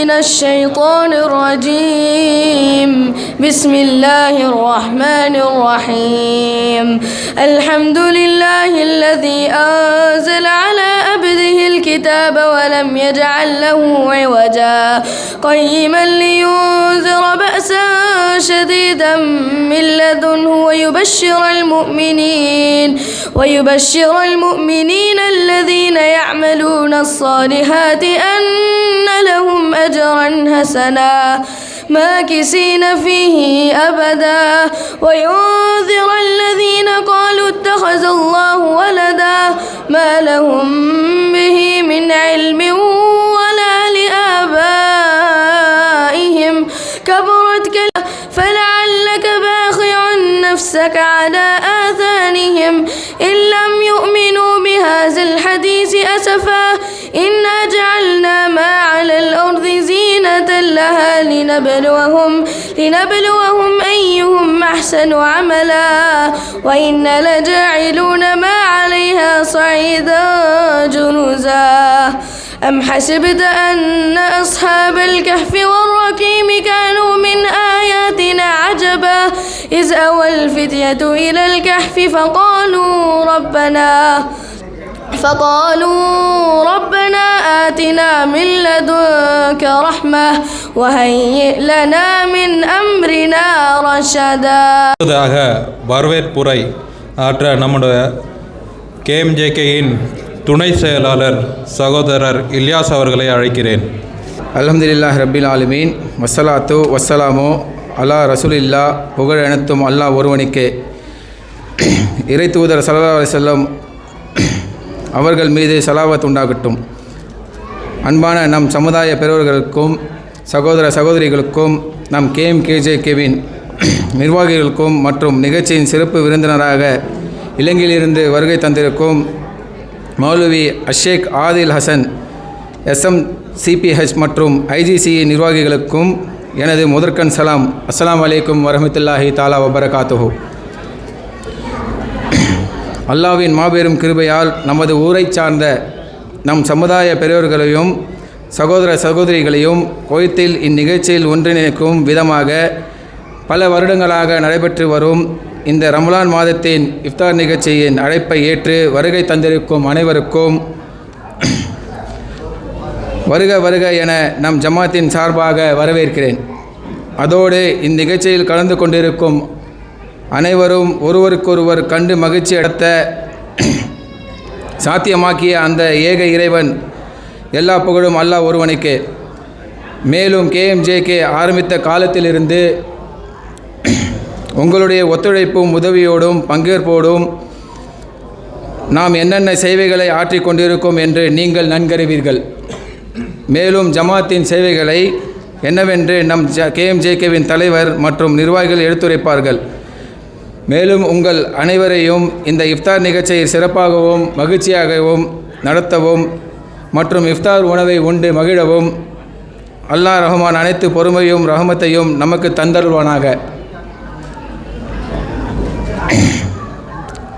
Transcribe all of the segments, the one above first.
من الشيطان الرجيم بسم الله الرحمن الرحيم الحمد لله الذي أنزل على عبده الكتاب ولم يجعل له عوجا قيما لينذر بأسا شديدا من لدنه ويبشر المؤمنين الذين يعملون الصالحات أن لهم أجرا حسنا ماكثين فيه أبدا وينذر الذين قالوا اتخذ الله ولدا ما لهم به من علم ولا لآبائهم كبرت كلمة فلعلك باخع نفسك على آثارهم إن لم يؤمنوا بهذا الحديث أسفا إنا جعلنا ما على الأرض زينة لها لنبلوهم أيهم أحسن عملا وإنا لجاعلون ما عليها صعيدا جرزا أم حسبت أن أصحاب الكهف والرقيم كانوا من آياتنا عجبا إذ أوى الفتية إلى الكهف فقالوا ربنا آتنا من لدنك رحمة وهيئ لنا من أمرنا رشدا. வரவேற்புரை ஆற்ற நம்முடைய KMJKயின் துணை செயலாளர் சகோதரர் இல்யாஸ் அவர்களை அழைக்கிறேன். அல்ஹம்துலில்லாஹி ரப்பில் ஆலமீன் வஸ்ஸலாத்து வஸ்ஸலாமு அலா ரசூலில்லா. புகழ் அனைத்தும் அல்லாஹ் ஒருவனுக்கே. இறை தூதர் ஸல்லல்லாஹு அலைஹி வஸல்லம் அவர்கள் மீது ஸலாவத் உண்டாகட்டும். அன்பான நம் சமுதாய பெரியவர்களுக்கும் சகோதர சகோதரிகளுக்கும் நம் KMKJKவின் நிர்வாகிகளுக்கும் மற்றும் நிகழ்ச்சியின் சிறப்பு விருந்தினராக இலங்கையிலிருந்து வருகை தந்திருக்கும் மௌலவி அஷேக் ஆதில் ஹசன் SMCPH மற்றும் IGC நிர்வாகிகளுக்கும் எனது முதற்கண் சலாம். அஸ்ஸலாமு அலைக்கும் வரஹ்மத்துல்லாஹி தஆலா வபரகாத்துஹு. அல்லாஹ்வின் மாபெரும் கிருபையால் நமது ஊரை சார்ந்த நம் சமுதாய பெரியோர்களையும் சகோதர சகோதரிகளையும் குவைத்தில் இந்நிகழ்ச்சியில் ஒன்றிணைக்கும் விதமாக பல வருடங்களாக நடைபெற்று வரும் இந்த ரமலான் மாதத்தின் இஃப்தார் நிகழ்ச்சியின் அழைப்பை ஏற்று வருகை தந்திருக்கும் அனைவருக்கும் வருக வருக என நம் ஜமாத்தின் சார்பாக வரவேற்கிறேன். அதோடு இந்நிகழ்ச்சியில் கலந்து கொண்டிருக்கும் அனைவரும் ஒருவருக்கொருவர் கண்டு மகிழ்ச்சி அடைத்த சாத்தியமாக்கிய அந்த ஏக இறைவன் எல்லா புகழும் அல்லாஹ் ஒருவனுக்கே. மேலும் KMJK ஆரம்பித்த காலத்திலிருந்து உங்களுடைய ஒத்துழைப்பும் உதவியோடும் பங்கேற்போடும் நாம் என்னென்ன சேவைகளை ஆற்றிக் கொண்டிருக்கோம் என்று நீங்கள் நன்கறிவீர்கள். மேலும் ஜமாத்தின் சேவைகளை என்னவென்று நம் KMJKவின் தலைவர் மற்றும் நிர்வாகிகள் எடுத்துரைப்பார்கள். மேலும் உங்கள் அனைவரையும் இந்த இஃப்தார் நிகழ்ச்சியை சிறப்பாகவும் மகிழ்ச்சியாகவும் நடத்தவும் மற்றும் இஃப்தார் உணவை உண்டு மகிழவும் அல்லாஹ் ரஹ்மான் அனைத்து பொறுமையும் ரஹமத்தையும் நமக்கு தந்தருள்வானாக.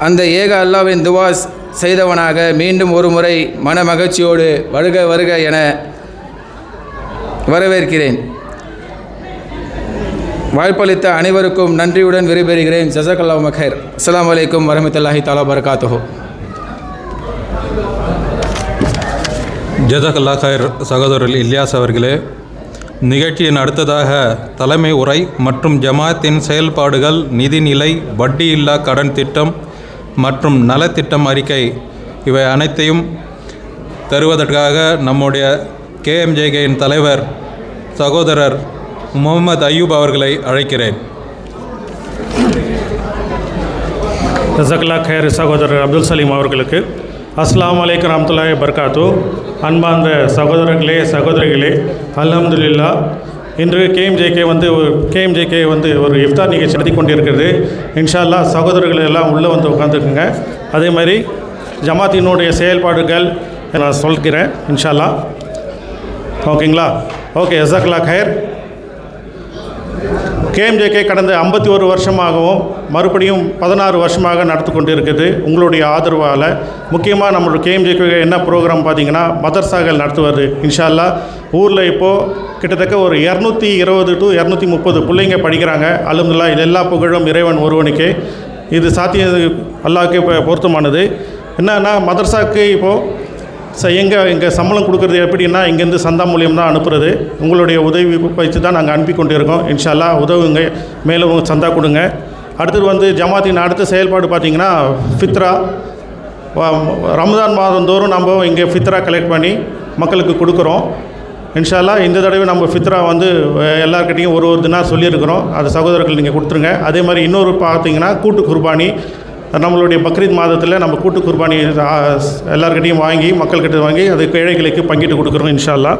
அந்த ஏக அல்லாஹ்வின் துவா செய்தவனாக மீண்டும் ஒரு முறை மன மகிழ்ச்சியோடு வருக வருக என வரவேற்கிறேன். வாய்ப்பளித்த அனைவருக்கும் நன்றியுடன் விடைபெறுகிறேன். ஜஸாக்கல்லாஹு ஹைர். அஸ்ஸலாமு அலைக்கும் வரஹ்மத்துல்லாஹி தஆலா வபரகாத்துஹு. ஜஸாக்கல்லாஹு ஹைர் சகோதரர் இல்யாஸ் அவர்களே. நிகழ்ச்சியின் அடுத்ததாக தலைமை உரை மற்றும் ஜமாத்தின் செயல்பாடுகள், நிதிநிலை, வட்டியில்லா கடன் திட்டம் மற்றும் நலத்திட்டம் அறிக்கை இவை அனைத்தையும் தருவதற்காக நம்முடைய KMJKயின் தலைவர் சகோதரர் முகமது அய்யூப் அவர்களை அழைக்கிறேன். ஜஸாக்கல்லாஹு ஹைர் சகோதரர் அப்துல் சலீம் அவர்களுக்கு அஸ்ஸலாமு அலைக்கும் வரஹ்மத்துல்லாஹி வபரகாத்துஹு. அன்பார்ந்த சகோதரர்களே சகோதரிகளே, அல்ஹம்துலில்லாஹ் இன்று KMJK ஒரு இஃப்தார் நிகழ்ச்சி நடத்தி கொண்டிருக்கிறது. இன்ஷா அல்லாஹ் சகோதரர்கள் எல்லாம் உள்ளே வந்து உட்காந்துருக்குங்க. அதே மாதிரி ஜமாத்தினுடைய செயல்பாடுகள் நான் சொல்கிறேன் இன்ஷா அல்லாஹ். ஓகேங்களா? ஓகே, ஜஸாக்கல்லாஹு ஹைர். கேஎம்ஜேகே கடந்த 51 வருஷமாகவும் மறுபடியும் 16 வருஷமாக நடத்தி கொண்டு இருக்குது உங்களுடைய ஆதரவால். முக்கியமாக நம்மளோட கேஎம்ஜேகே என்ன ப்ரோக்ராம் பார்த்தீங்கன்னா மதர்சாக்கள் நடத்துவது. இன்ஷா அல்லாஹ் ஊரில் இப்போது கிட்டத்தட்ட ஒரு 220 to 230 பிள்ளைங்க படிக்கிறாங்க. அல்ஹம்துலில்லாஹ். இது எல்லா புகழும் இறைவன் ஒருவனுக்கே. இது சாத்தியம் அல்லாஹ்வுக்கே பொருத்தமானது. என்னன்னா மதர்சாவுக்கு இப்போது எங்கள் சம்பளம் கொடுக்குறது எப்படின்னா இங்கேருந்து சந்தா மூலியம் தான் அனுப்புகிறது. உங்களுடைய உதவி வச்சு தான் நாங்கள் அனுப்பி கொண்டு இருக்கோம். இன்ஷா அல்லாஹ் உதவுங்க, மேலும் சந்தா கொடுங்க. அடுத்தது வந்து ஜமாத்தின் அடுத்த செயல்பாடு பார்த்திங்கன்னா ஃபித்ரா. ரமதான் மாதந்தோறும் நம்ம இங்கே ஃபித்ரா கலெக்ட் பண்ணி மக்களுக்கு கொடுக்குறோம். இன்ஷா அல்லாஹ் இந்த தடவை நம்ம ஃபித்ரா வந்து எல்லாருக்கிட்டையும் ஒரு தினார் சொல்லியிருக்கிறோம். அது சகோதரர்கள் நீங்கள் கொடுத்துருங்க. அதே மாதிரி இன்னொரு பார்த்திங்கன்னா கூட்டு குர்பானி. நம்மளுடைய பக்ரீத் மாதத்தில் நம்ம கூட்டு குர்பானி எல்லாருக்கிட்டையும் வாங்கி மக்கள்கிட்ட வாங்கி அது ஏழைகளுக்கு பங்கிட்டு கொடுக்குறோம். இன்ஷா அல்லாஹ்.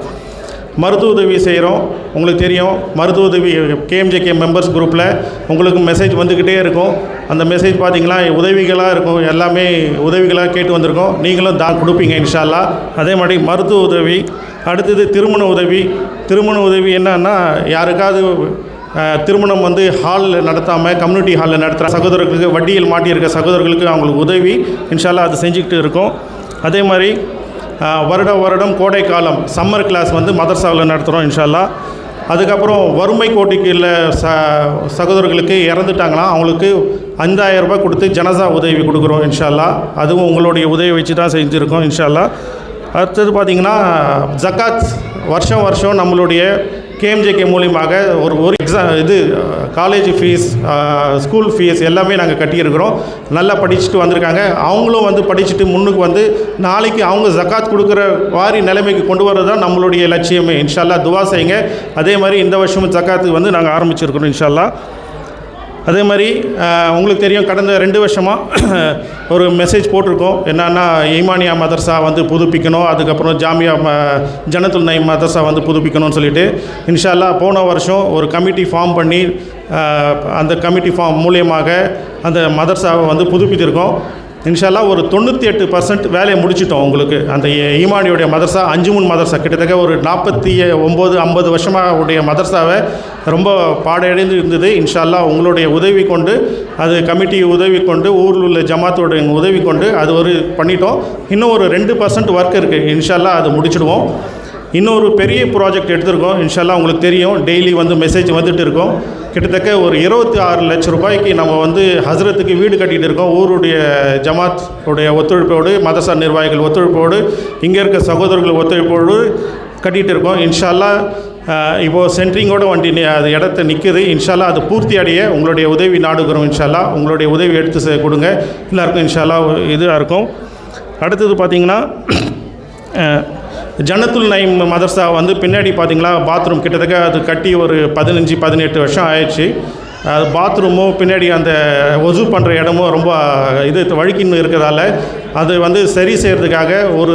மருத்துவ உதவி செய்கிறோம். உங்களுக்கு தெரியும் மருத்துவ உதவி கேஎம்ஜேகே மெம்பர்ஸ் குரூப்பில் உங்களுக்கு மெசேஜ் வந்துக்கிட்டே இருக்கும். அந்த மெசேஜ் பார்த்திங்கன்னா உதவிகளாக இருக்கும். எல்லாமே உதவிகளாக கேட்டு வந்திருக்கோம். நீங்களும் தான் கொடுப்பீங்க இன்ஷா அல்லாஹ். அதே மாதிரி மருத்துவ உதவி. அடுத்தது திருமண உதவி. திருமண உதவி என்னன்னா யாருக்காவது திருமணம் வந்து ஹாலில் நடத்தாமல் கம்யூனிட்டி ஹாலில் நடத்துகிற சகோதரர்களுக்கு வட்டியில் மாட்டியிருக்க சகோதரர்களுக்கு அவங்களுக்கு உதவி இன்ஷா அல்லாஹ் அது செஞ்சுக்கிட்டு இருக்கோம். அதே மாதிரி வருடம் கோடை காலம் சம்மர் கிளாஸ் வந்து மதர்சாவில் நடத்துகிறோம் இன்ஷா அல்லாஹ். அதுக்கப்புறம் வறுமை கோட்டிக்கு உள்ள சகோதரர்களுக்கு இறந்துட்டாங்கன்னா அவங்களுக்கு 5000 ரூபாய் கொடுத்து ஜனசா உதவி கொடுக்குறோம் இன்ஷா அல்லாஹ். அதுவும் உங்களுடைய உதவி வச்சு தான் செஞ்சுருக்கோம் இன்ஷா அல்லாஹ். அடுத்தது பார்த்திங்கன்னா ஜக்காத் வருஷம் நம்மளுடைய கேஎம்ஜேகே மூலியமாக ஒரு காலேஜ் ஃபீஸ் ஸ்கூல் ஃபீஸ் எல்லாமே நாங்கள் கட்டியிருக்கிறோம். நல்லா படிச்சுட்டு வந்திருக்காங்க. அவங்களும் வந்து படிச்சுட்டு முன்னுக்கு வந்து நாளைக்கு அவங்க ஜக்காத் கொடுக்குற வாரி நிலைமைக்கு கொண்டு வரது தான் நம்மளுடைய லட்சியமே. இன்ஷா அல்லாஹ் துவா செய்யுங்க. அதே மாதிரி இந்த வருஷமும் ஜக்காத்துக்கு வந்து நாங்கள் ஆரம்பிச்சிருக்கிறோம் இன்ஷா அல்லாஹ். அதே மாதிரி உங்களுக்கு தெரியும் கடந்த 2 வருஷமாக ஒரு மெசேஜ் போட்டிருக்கோம். என்னன்னா ஈமானியா மதர்சா வந்து புதுப்பிக்கணும், அதுக்கப்புறம் ஜாமியா ஜனத்துல் நயீம் மதர்சா வந்து புதுப்பிக்கணும்னு சொல்லிட்டு இன்ஷா அல்லாஹ் போன வருஷம் ஒரு கமிட்டி ஃபார்ம் பண்ணி அந்த கமிட்டி ஃபார்ம் மூலியமாக அந்த மதர்சாவை வந்து புதுப்பித்திருக்கோம். இன்ஷா அல்லாஹ் ஒரு 98% வேலையை முடிச்சிட்டோம். உங்களுக்கு அந்த ஈமானியுடைய மதர்சா 5 மதர்சா கிட்டத்தட்ட ஒரு 49-50 வருஷமாக உடைய மதர்சாவை ரொம்ப பாடையடைந்து இருந்தது. இன்ஷா அல்லாஹ் உங்களுடைய உதவி கொண்டு அது கமிட்டி உதவி கொண்டு ஊரில் உள்ள ஜமாத்தோட உதவி கொண்டு அது ஒரு பண்ணிட்டோம். இன்னும் ஒரு 2% ஒர்க் இருக்குது. இன்ஷா அல்லாஹ் அது முடிச்சிடுவோம். இன்னொரு பெரிய ப்ராஜெக்ட் எடுத்திருக்கோம். இன்ஷா அல்லாஹ் உங்களுக்கு தெரியும் டெய்லி வந்து மெசேஜ் வந்துட்டு இருக்கோம். கிட்டத்தட்ட ஒரு 26 லட்சம் ரூபாய்க்கு நம்ம வந்து ஹஸ்ரத்துக்கு வீடு கட்டிகிட்டு இருக்கோம். ஊருடைய ஜமாத் உடைய ஒத்துழைப்போடு மதரசா நிர்வாகிகள் ஒத்துழைப்போடு இங்கே இருக்க சகோதரர்கள் ஒத்துழைப்போடு கட்டிகிட்டு இருக்கோம். இன்ஷா அல்லாஹ் இப்போது சென்ட்ரிங்கோட வண்டி அது இடத்த நிற்குது. இன்ஷா அல்லாஹ் அது பூர்த்தி அடைய உங்களுடைய உதவி நாடுகிறோம். இன்ஷா அல்லாஹ் உங்களுடைய உதவி எடுத்து கொடுங்க. எல்லாருக்கும் இன்ஷா அல்லாஹ் இதாக இருக்கும். அடுத்தது பார்த்திங்கன்னா ஜனத்துல் நயீம் மதர்சா வந்து பின்னாடி பார்த்திங்களா பாத்ரூம் கிட்டத்தட்ட அது கட்டி ஒரு 15-18 வருஷம் ஆயிடுச்சு. அது பாத்ரூமும் பின்னாடி அந்த ஒசு பண்ணுற இடமும் ரொம்ப வழுக்கின்னு இருக்கிறதால அது வந்து சரி செய்கிறதுக்காக ஒரு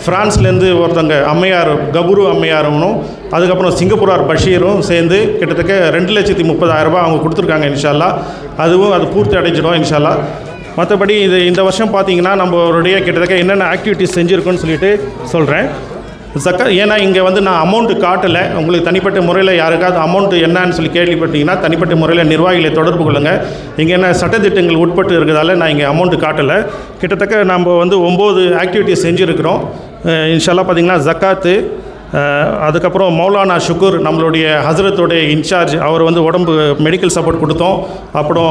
ஃப்ரான்ஸ்லேருந்து ஒருத்தங்க அம்மையார் கபுரு அம்மையாரும் அதுக்கப்புறம் சிங்கப்பூரார் பஷீரும் சேர்ந்து கிட்டத்தட்ட 2,30,000 ரூபாய் அவங்க கொடுத்துருக்காங்க. இன்ஷா அல்லாஹ் அதுவும் அது பூர்த்தி அடைஞ்சிடும் இன்ஷா அல்லாஹ். மற்றபடி இந்த வருஷம் பார்த்திங்கன்னா நம்மளுடைய கிட்டத்தட்ட என்னென்ன ஆக்டிவிட்டிஸ் செஞ்சுருக்கோன்னு சொல்லிட்டு சொல்கிறேன். ஏன்னா இங்கே வந்து நான் அமௌண்ட்டு காட்டலை. உங்களுக்கு தனிப்பட்ட முறையில் யாருக்காவது அமௌண்ட்டு என்னன்னு சொல்லி கேள்விப்பட்டீங்கன்னா தனிப்பட்ட முறையில் நிர்வாகிகளை தொடர்பு கொள்ளுங்கள். இங்கே என்ன சட்டத்திட்டங்கள் உட்பட்டு இருக்கிறதால நான் இங்கே அமௌண்ட்டு காட்டலை. கிட்டத்தட்ட நம்ம வந்து 9 ஆக்டிவிட்டிஸ் செஞ்சுருக்கிறோம். இன்ஷா அல்லாஹ் பார்த்திங்கன்னா ஜக்காத்து, அதுக்கப்புறம் மௌலானா ஷுக்கூர் நம்மளுடைய ஹசரத்தோடைய இன்சார்ஜ் அவர் வந்து உடம்பு மெடிக்கல் சப்போர்ட் கொடுத்தோம். அப்புறம்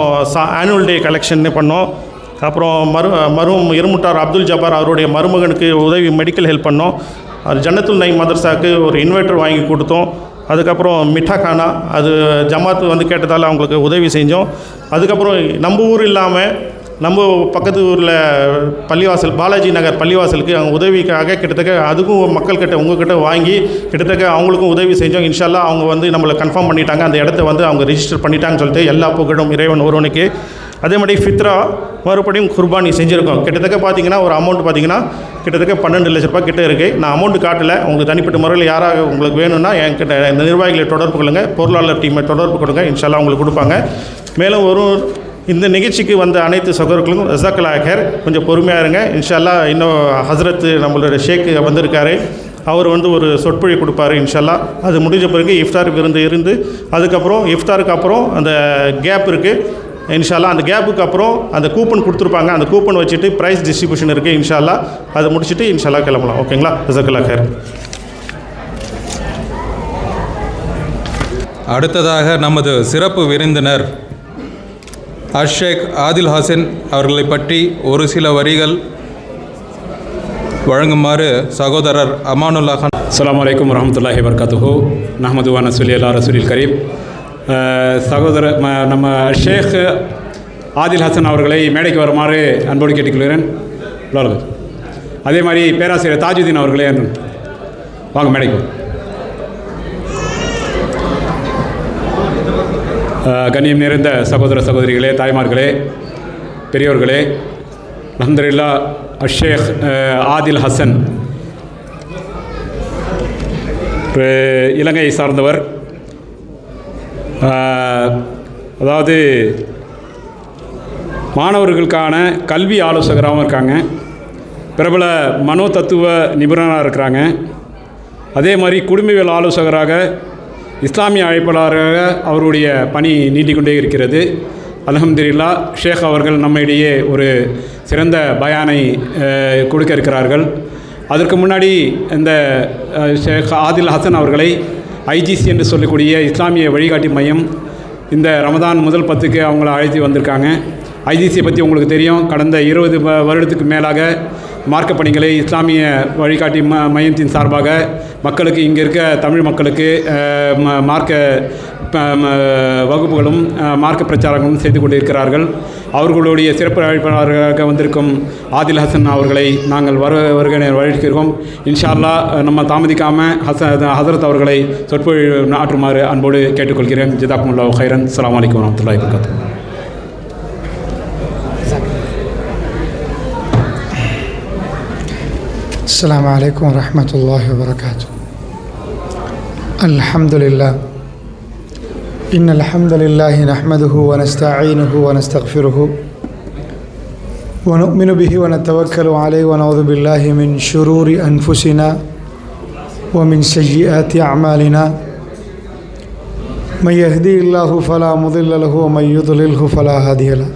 ஆனுவல் டே கலெக்ஷன் பண்ணோம். அப்புறம் இருமுட்டார் அப்துல் ஜப்பார் அவருடைய மருமகனுக்கு உதவி மெடிக்கல் ஹெல்ப் பண்ணோம். ஜன்னத்துல் நயீம் மதர்சாவுக்கு ஒரு இன்வெர்ட்டர் வாங்கி கொடுத்தோம். அதுக்கப்புறம் மிட்டாக்கானா அது ஜமாத்து வந்து கேட்டதால் அவங்களுக்கு உதவி செஞ்சோம். அதுக்கப்புறம் நம்ம ஊர் இல்லாமல் நம்ம பக்கத்து ஊரில் பள்ளிவாசல் பாலாஜி நகர் பள்ளிவாசலுக்கு அவங்க உதவிக்காக கிட்டத்தட்ட அதுக்கும் மக்கள்கிட்ட உங்கள்கிட்ட வாங்கி கிட்டத்தட்ட அவங்களுக்கும் உதவி செஞ்சோம். இன்ஷா அல்லாஹ் அவங்க வந்து நம்மளை கன்ஃபார்ம் பண்ணிட்டாங்க. அந்த இடத்த வந்து அவங்க ரிஜிஸ்டர் பண்ணிட்டாங்கன்னு சொல்லிட்டு எல்லா புகழும் இறைவன் ஒருவனுக்கு. அதே மாதிரி ஃபித்ரா மறுபடியும் குர்பானி செஞ்சுருக்கோம். கிட்டத்தட்ட பார்த்திங்கன்னா ஒரு அமௌண்ட் பார்த்திங்கன்னா கிட்டத்தட்ட 12 லட்ச ரூபாய் கிட்டே இருக்குது. நான் அமௌண்ட்டு காட்டலை. உங்களுக்கு தனிப்பட்ட முறையில் யாராக உங்களுக்கு வேணும்னா என்கிட்ட இந்த நிர்வாகிகளை தொடர்பு கொள்ளுங்கள், பொருளாளர் டீமை தொடர்பு கொடுங்க. இன்ஷா அல்லாஹ் உங்களுக்கு கொடுப்பாங்க. மேலும் இந்த நிகழ்ச்சிக்கு வந்த அனைத்து சகோதரர்களுக்கும் ஜஸாக்கல்லாஹ் ஹைர். கொஞ்சம் பொறுமையாக இருங்க. இன்ஷா அல்லாஹ் இன்னும் ஹஸ்ரத் நம்மளோட ஷேக் வந்திருக்காரு. அவர் வந்து ஒரு சொற்பொழி கொடுப்பாரு இன்ஷால்லா. அது முடிஞ்ச பிறகு இஃப்தார் விருந்து இருந்து அதுக்கப்புறம் இஃப்தாருக்கு அப்புறம் அந்த கேப் இருக்குது இன்ஷால்லா. அந்த கேப்புக்கு அப்புறம் அந்த கூப்பன் கொடுத்துருப்பாங்க. அந்த கூப்பன் வச்சுட்டு ப்ரைஸ் டிஸ்ட்ரிபியூஷன் இருக்குது இன்ஷால்லா. அதை முடிச்சுட்டு இன்ஷால்லா கிளம்பலாம். ஓகேங்களா? ஜஸாக்கல்லாஹ் ஹைர். அடுத்ததாக நமது சிறப்பு விருந்தினர் ஷேக் ஆதில் ஹசன் அவர்களை பற்றி ஒரு சில வரிகள் வழங்குமாறு சகோதரர் அமானுல்லா கான். அஸ்ஸலாமு அலைக்கும் வரஹ்மத்துல்லாஹி வபரகாத்துஹு. நஹ்மது வ நஸல்லி அலா ரசூலில் கரீம். நம்ம ஷேக் ஆதில் ஹசன் அவர்களை மேடைக்கு வருமாறு அன்போடு கேட்டுக்கொள்கிறேன். அதே மாதிரி பேராசிரியர் தாஜுதீன் அவர்களே வாங்க மேடைக்கு. கண்ணியம் நிறைந்த சகோதர சகோதரிகளே, தாய்மார்களே, பெரியோர்களே, அல்ஹம்துலில்லாஹ் ஷேக் ஆதில் ஹசன் இலங்கை சார்ந்தவர். அதாவது மாணவர்களுக்கான கல்வி ஆலோசகராகவும் இருக்காங்க, பிரபல மனோ தத்துவ நிபுணராக இருக்கிறாங்க. அதே மாதிரி குடும்பவியல் ஆலோசகராக, இஸ்லாமிய அழைப்பாளராக அவருடைய பணி நீட்டிக்கொண்டே இருக்கிறது. அல்ஹம்துலில்லாஹ் ஷேக் அவர்கள் நம்மிடையே ஒரு சிறந்த பயானை கொடுக்க இருக்கிறார்கள். அதற்கு முன்னாடி இந்த ஷேக் ஆதில் ஹசன் அவர்களை ஐஜிசி என்று சொல்லக்கூடிய இஸ்லாமிய வழிகாட்டி மையம் இந்த ரமதான் முதல் 10க்கு அவங்கள அழைத்து வந்திருக்காங்க. ஐஜிசியை பற்றி உங்களுக்கு தெரியும். கடந்த 20 வருடத்துக்கு மேலாக மார்க்க பணிகளை இஸ்லாமிய வழிகாட்டி மையத்தின் சார்பாக மக்களுக்கு, இங்கே இருக்க தமிழ் மக்களுக்கு மார்க்க வகுப்புகளும் மார்க்க பிரச்சாரங்களும் செய்து கொண்டிருக்கிறார்கள். அவர்களுடைய சிறப்பு அழைப்பாளராக வந்திருக்கும் ஆதில் ஹசன் அவர்களை நாங்கள் வருகை வரவேற்கிறோம். இன்ஷா அல்லாஹ் நம்ம தாமதிக்காமல் ஹசரத் அவர்களை சொற்பொழிவு ஆற்றுமாறு அன்போடு கேட்டுக்கொள்கிறேன். ஜஸாக்குமுல்லாஹு ஹைரன். அஸ்ஸலாமு அலைக்கும் வரஹ்மத்துல்லாஹி வபரகாத்துஹு. السلام عليكم ورحمة الله وبركاته. الحمد لله. إن الحمد لله نحمده ونستعينه ونستغفره ونؤمن به ونتوكل عليه ونعوذ بالله من شرور أنفسنا ومن سيئات أعمالنا. من يهدي الله فلا مضل له ومن يضلله فلا هادي له.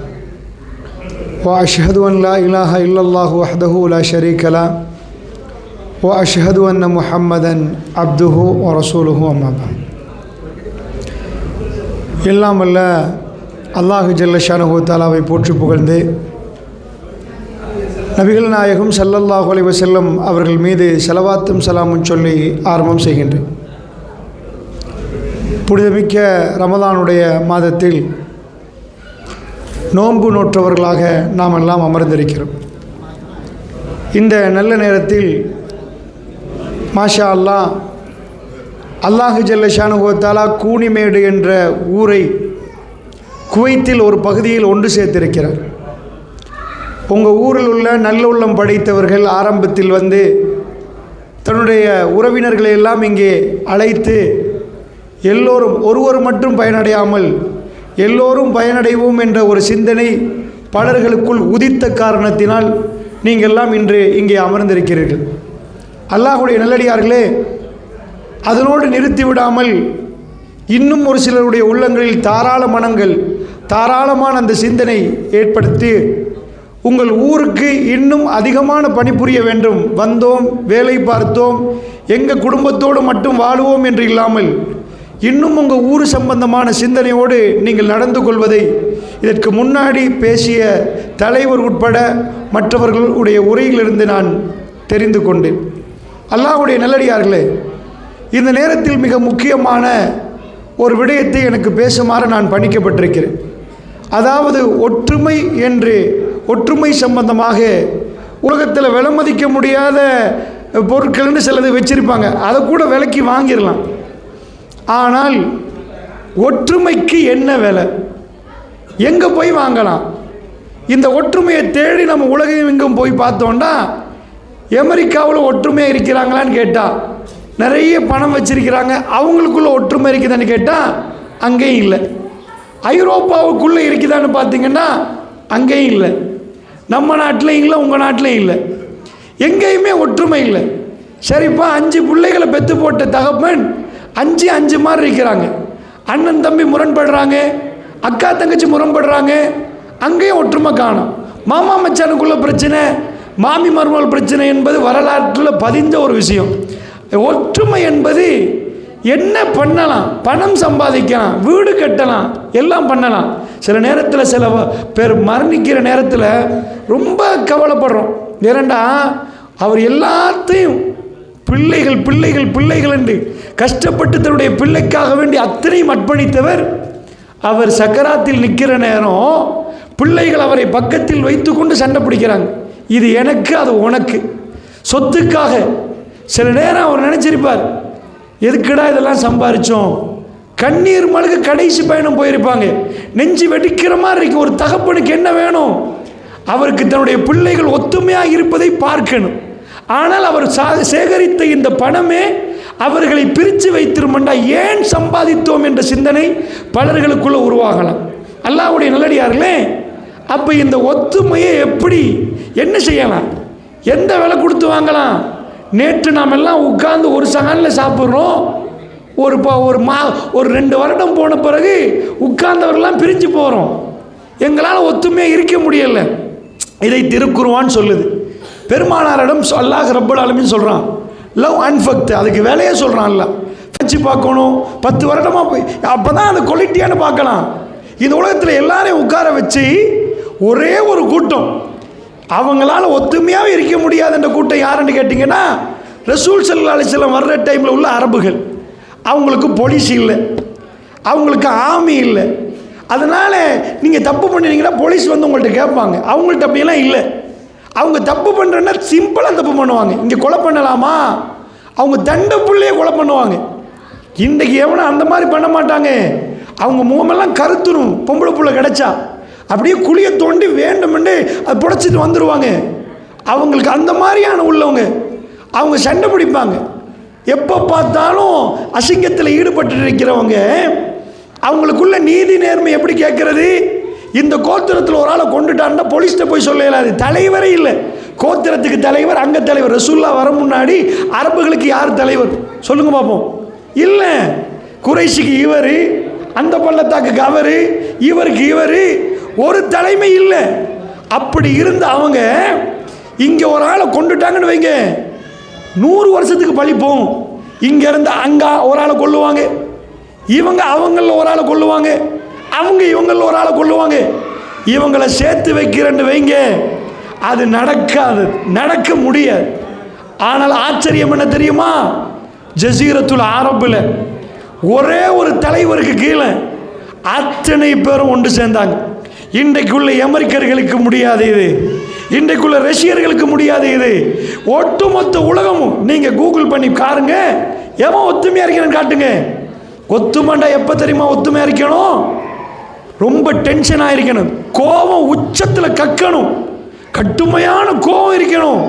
وأشهد أن لا إله إلا الله وحده لا شريك له وأشهد أن محمدًا عبده ورسوله أما بعد. எல்லாம் வல்ல அல்லாஹ் ஜல்ல ஷானஹு தஆலாவை போற்றி புகழ்ந்து நபிகள் நாயகம் ஸல்லல்லாஹு அலைஹி வஸல்லம் அவர்கள் மீது ஸலவாத்தும் ஸலாமும் சொல்லி ஆரம்பம் செய்கின்றேன். புனிதமிக்க ரமலானுடைய மாதத்தில் நோன்பு நோற்றவர்களாக நாம் எல்லாம் அமர்ந்திருக்கிறோம். இந்த நல்ல நேரத்தில் மாஷா அல்லாஹ் அல்லாஹு ஜல்ல ஷானஹு தஆலா கூனிமேடு என்ற ஊரை குவைத்தில் ஒரு பகுதியில் ஒன்று சேர்த்திருக்கிறார். உங்கள் ஊரில் உள்ள நல்ல உள்ளம் படைத்தவர்கள் ஆரம்பத்தில் வந்து தன்னுடைய உறவினர்களை எல்லாம் இங்கே அழைத்து எல்லோரும் ஒருவர் மட்டும் பயனடையாமல் எல்லோரும் பயனடைவோம் என்ற ஒரு சிந்தனை பலர்களுக்குள் உதித்த காரணத்தினால் நீங்கள் எல்லாம் இன்று இங்கே அமர்ந்திருக்கிறீர்கள். அல்லாஹுடைய நல்லடியார்களே, அதனோடு நிறுத்திவிடாமல் இன்னும் ஒரு சிலருடைய உள்ளங்களில் தாராள மனங்கள், தாராளமான அந்த சிந்தனை ஏற்படுத்தி உங்கள் ஊருக்கு இன்னும் அதிகமான பணிபுரிய வேண்டும், வந்தோம் வேலை பார்த்தோம் எங்கள் குடும்பத்தோடு மட்டும் வாழுவோம் என்று இல்லாமல் இன்னும் உங்கள் ஊர் சம்பந்தமான சிந்தனையோடு நீங்கள் நடந்து கொள்வதை இதற்கு முன்னாடி பேசிய தலைவர் உட்பட மற்றவர்களுடைய உரையிலிருந்து நான் தெரிந்து கொண்டேன். அல்லாஹ்வுடைய நல்லடியார்களே, இந்த நேரத்தில் மிக முக்கியமான ஒரு விடயத்தை எனக்கு பேசுமாறு நான் பணிக்கப்பட்டிருக்கிறேன். அதாவது ஒற்றுமை என்று, ஒற்றுமை சம்பந்தமாக உலகத்தில் விலை மதிக்க முடியாத பொருட்கள்னு சிலது வச்சுருப்பாங்க, அதை கூட விலைக்கு வாங்கிடலாம். ஆனால் ஒற்றுமைக்கு என்ன விலை, எங்கே போய் வாங்கலாம்? இந்த ஒற்றுமையை தேடி நம்ம உலகம் எங்கும் போய் பார்த்தோன்னா அமெரிக்காவில் ஒற்றுமையாக இருக்கிறாங்களான்னு கேட்டால் நிறைய பணம் வச்சிருக்கிறாங்க, அவங்களுக்குள்ள ஒற்றுமை இருக்குதான்னு கேட்டால் அங்கேயும் இல்லை. ஐரோப்பாவுக்குள்ளே இருக்குதான்னு பார்த்தீங்கன்னா அங்கேயும் இல்லை. நம்ம நாட்டிலையும் இல்லை, உங்கள் நாட்டிலையும் இல்லை. எங்கேயுமே ஒற்றுமை இல்லை. சரிப்பா 5 பிள்ளைகளை பெற்று போட்ட தகப்பன் 5 மாதிரி இருக்கிறாங்க. அண்ணன் தம்பி முரண்படுறாங்க, அக்கா தங்கச்சி முரண்படுறாங்க, அங்கேயும் ஒற்றுமை காணும். மாமா மச்சானுக்குள்ள பிரச்சனை, மாமி மருமகள் பிரச்சனை என்பது வரலாற்றில் பதிந்த ஒரு விஷயம். ஒற்றுமை என்பது என்ன பண்ணலாம், பணம் சம்பாதிக்கலாம், வீடு கட்டலாம், எல்லாம் பண்ணலாம். சில நேரத்தில் சில பேர் மரணிக்கிற நேரத்தில் ரொம்ப கவலைப்படுறோம். ஏனண்டா அவர் எல்லாத்தையும் பிள்ளைகள் பிள்ளைகள் பிள்ளைகள் என்று கஷ்டப்பட்டு தன்னுடைய பிள்ளைக்காக வேண்டி அத்தனையும் அர்ப்பணித்தவர். அவர் சக்கராத்தில் நிற்கிற நேரம் பிள்ளைகள் அவரை பக்கத்தில் வைத்து கொண்டு சண்டை பிடிக்கிறாங்க. இது எனக்கு, அது உனக்கு, சொத்துக்காக. சில நேரம் அவர் நினச்சிருப்பார், எதுக்குடா இதெல்லாம் சம்பாரித்தோம். கண்ணீர் மல்க கடைசி பயணம் போயிருப்பாங்க. நெஞ்சு வெடிக்கிற மாதிரி இருக்கு. ஒரு தகப்பனுக்கு என்ன வேணும்? அவருக்கு தன்னுடைய பிள்ளைகள் ஒத்துமையாக இருப்பதை பார்க்கணும். ஆனால் அவர் சேகரித்த இந்த பணமே அவர்களை பிரித்து வைத்திருமண்டா ஏன் சம்பாதித்தோம் என்ற சிந்தனை பலர்களுக்குள்ள உருவாகலாம். அல்லாஹ்வுடைய நல்லடியார்களே, அப்போ இந்த ஒத்துமையை எப்படி என்ன செய்யலாம், எந்த விலை கொடுத்து வாங்கலாம்? நேற்று நாம் எல்லாம் உட்கார்ந்து ஒரு சகானில் சாப்பிட்றோம். ஒரு 2 வருடம் போன பிறகு உட்கார்ந்தவர்கள்லாம் பிரிஞ்சு போகிறோம். எங்களால் ஒத்துமையாக இருக்க முடியல. இதை திருக்குர்ஆன் சொல்லுது. பெருமானாரிடம் அல்லாஹ் ரப்பல் ஆலமீன் சொல்கிறான், லவ் அன்ஃபக்ட், அதுக்கு வேலையே சொல்கிறான். அல்ல வச்சு பார்க்கணும், 10 வருடமாக போய் அப்போ தான் அந்த குவாலிட்டியானு பார்க்கலாம். இந்த உலகத்தில் எல்லாரையும் உட்கார வச்சு ஒரே ஒரு கூட்டம், அவங்களால ஒத்துமையாக இருக்க முடியாதுன்ற கூட்டம் யாருன்னு கேட்டிங்கன்னா, ரசூல் ஸல்லல்லாஹு அலைஹி வஸல்லம் வர்ற டைமில் உள்ள அரபுகள். அவங்களுக்கு போலீஸ் இல்லை, அவங்களுக்கு ஆர்மி இல்லை. அதனால் நீங்கள் தப்பு பண்ணினீங்கன்னா போலீஸ் வந்து உங்கள்கிட்ட கேட்பாங்க. அவங்கள்ட்ட அப்படியெல்லாம் இல்லை. அவங்க தப்பு பண்ணுறேன்னா சிம்பிளாக தப்பு பண்ணுவாங்க. இங்கே கொலை பண்ணலாமா, அவங்க தண்டை பிள்ளையே கொலை பண்ணுவாங்க. இன்றைக்கு எவனும் அந்த மாதிரி பண்ண மாட்டாங்க. அவங்க முகமெல்லாம் கருத்துரும். பொம்பளை புள்ள கிடச்சா அப்படியே குழியை தோண்டி வேண்டுமென்று அது புடைச்சிட்டு வந்துடுவாங்க. அவங்களுக்கு அந்த மாதிரியான உள்ளவங்க. அவங்க சண்டை பிடிப்பாங்க. எப்போ பார்த்தாலும் அசிங்கத்தில் ஈடுபட்டு இருக்கிறவங்க. அவங்களுக்குள்ள நீதி நேர்மை எப்படி கேட்கறது? இந்த கோத்திரத்தில் ஒரு ஆளை கொண்டுட்டான்னா போலீஸ்கிட்ட போய் சொல்ல இயலாது. தலைவரே இல்லை. கோத்திரத்துக்கு தலைவர், அங்கே தலைவர். ரசூல்லா வர முன்னாடி அரபுகளுக்கு யார் தலைவர் சொல்லுங்க பார்ப்போம்? இல்லை. குறைஷிக்கு இவர், அந்த பள்ளத்தாக்குக்கு அவர், இவருக்கு இவர், ஒரு தலைமை இல்லை. அப்படி இருந்த அவங்க இங்கே ஒரு ஆளை கொண்டுட்டாங்கன்னு வைங்க, 100 வருஷத்துக்கு பழிப்போம். இங்கேருந்து அங்கே ஒரு ஆளை கொல்லுவாங்க, இவங்க அவங்களில் ஒரு ஆளை கொல்லுவாங்க, அவங்க இவங்களில் ஒரு ஆளை கொல்லுவாங்க. இவங்களை சேர்த்து வைக்கிறேன்னு வைங்க, அது நடக்காது, நடக்க முடியாது. ஆனால் ஆச்சரியம் என்ன தெரியுமா? ஜசீரத்துல் அரபில் ஒரே ஒரு தலைவருக்கு கீழே அத்தனை பேரும் ஒன்று சேர்ந்தாங்க. இன்றைக்குள்ள அமெரிக்கர்களுக்கு முடியாது இது, இன்றைக்குள்ள ரஷ்யர்களுக்கு முடியாது இது. ஒட்டுமொத்த உலகமும் நீங்கள் கூகுள் பண்ணி காருங்க, எவன் ஒத்துமையாக இருக்கிறேன்னு காட்டுங்க. ஒத்துமைண்டா எப்போ தெரியுமா ஒத்துமையாக இருக்கணும்? ரொம்ப டென்ஷனாக இருக்கணும், கோபம் உச்சத்தில் கக்கணும், கடுமையான கோபம் இருக்கணும்,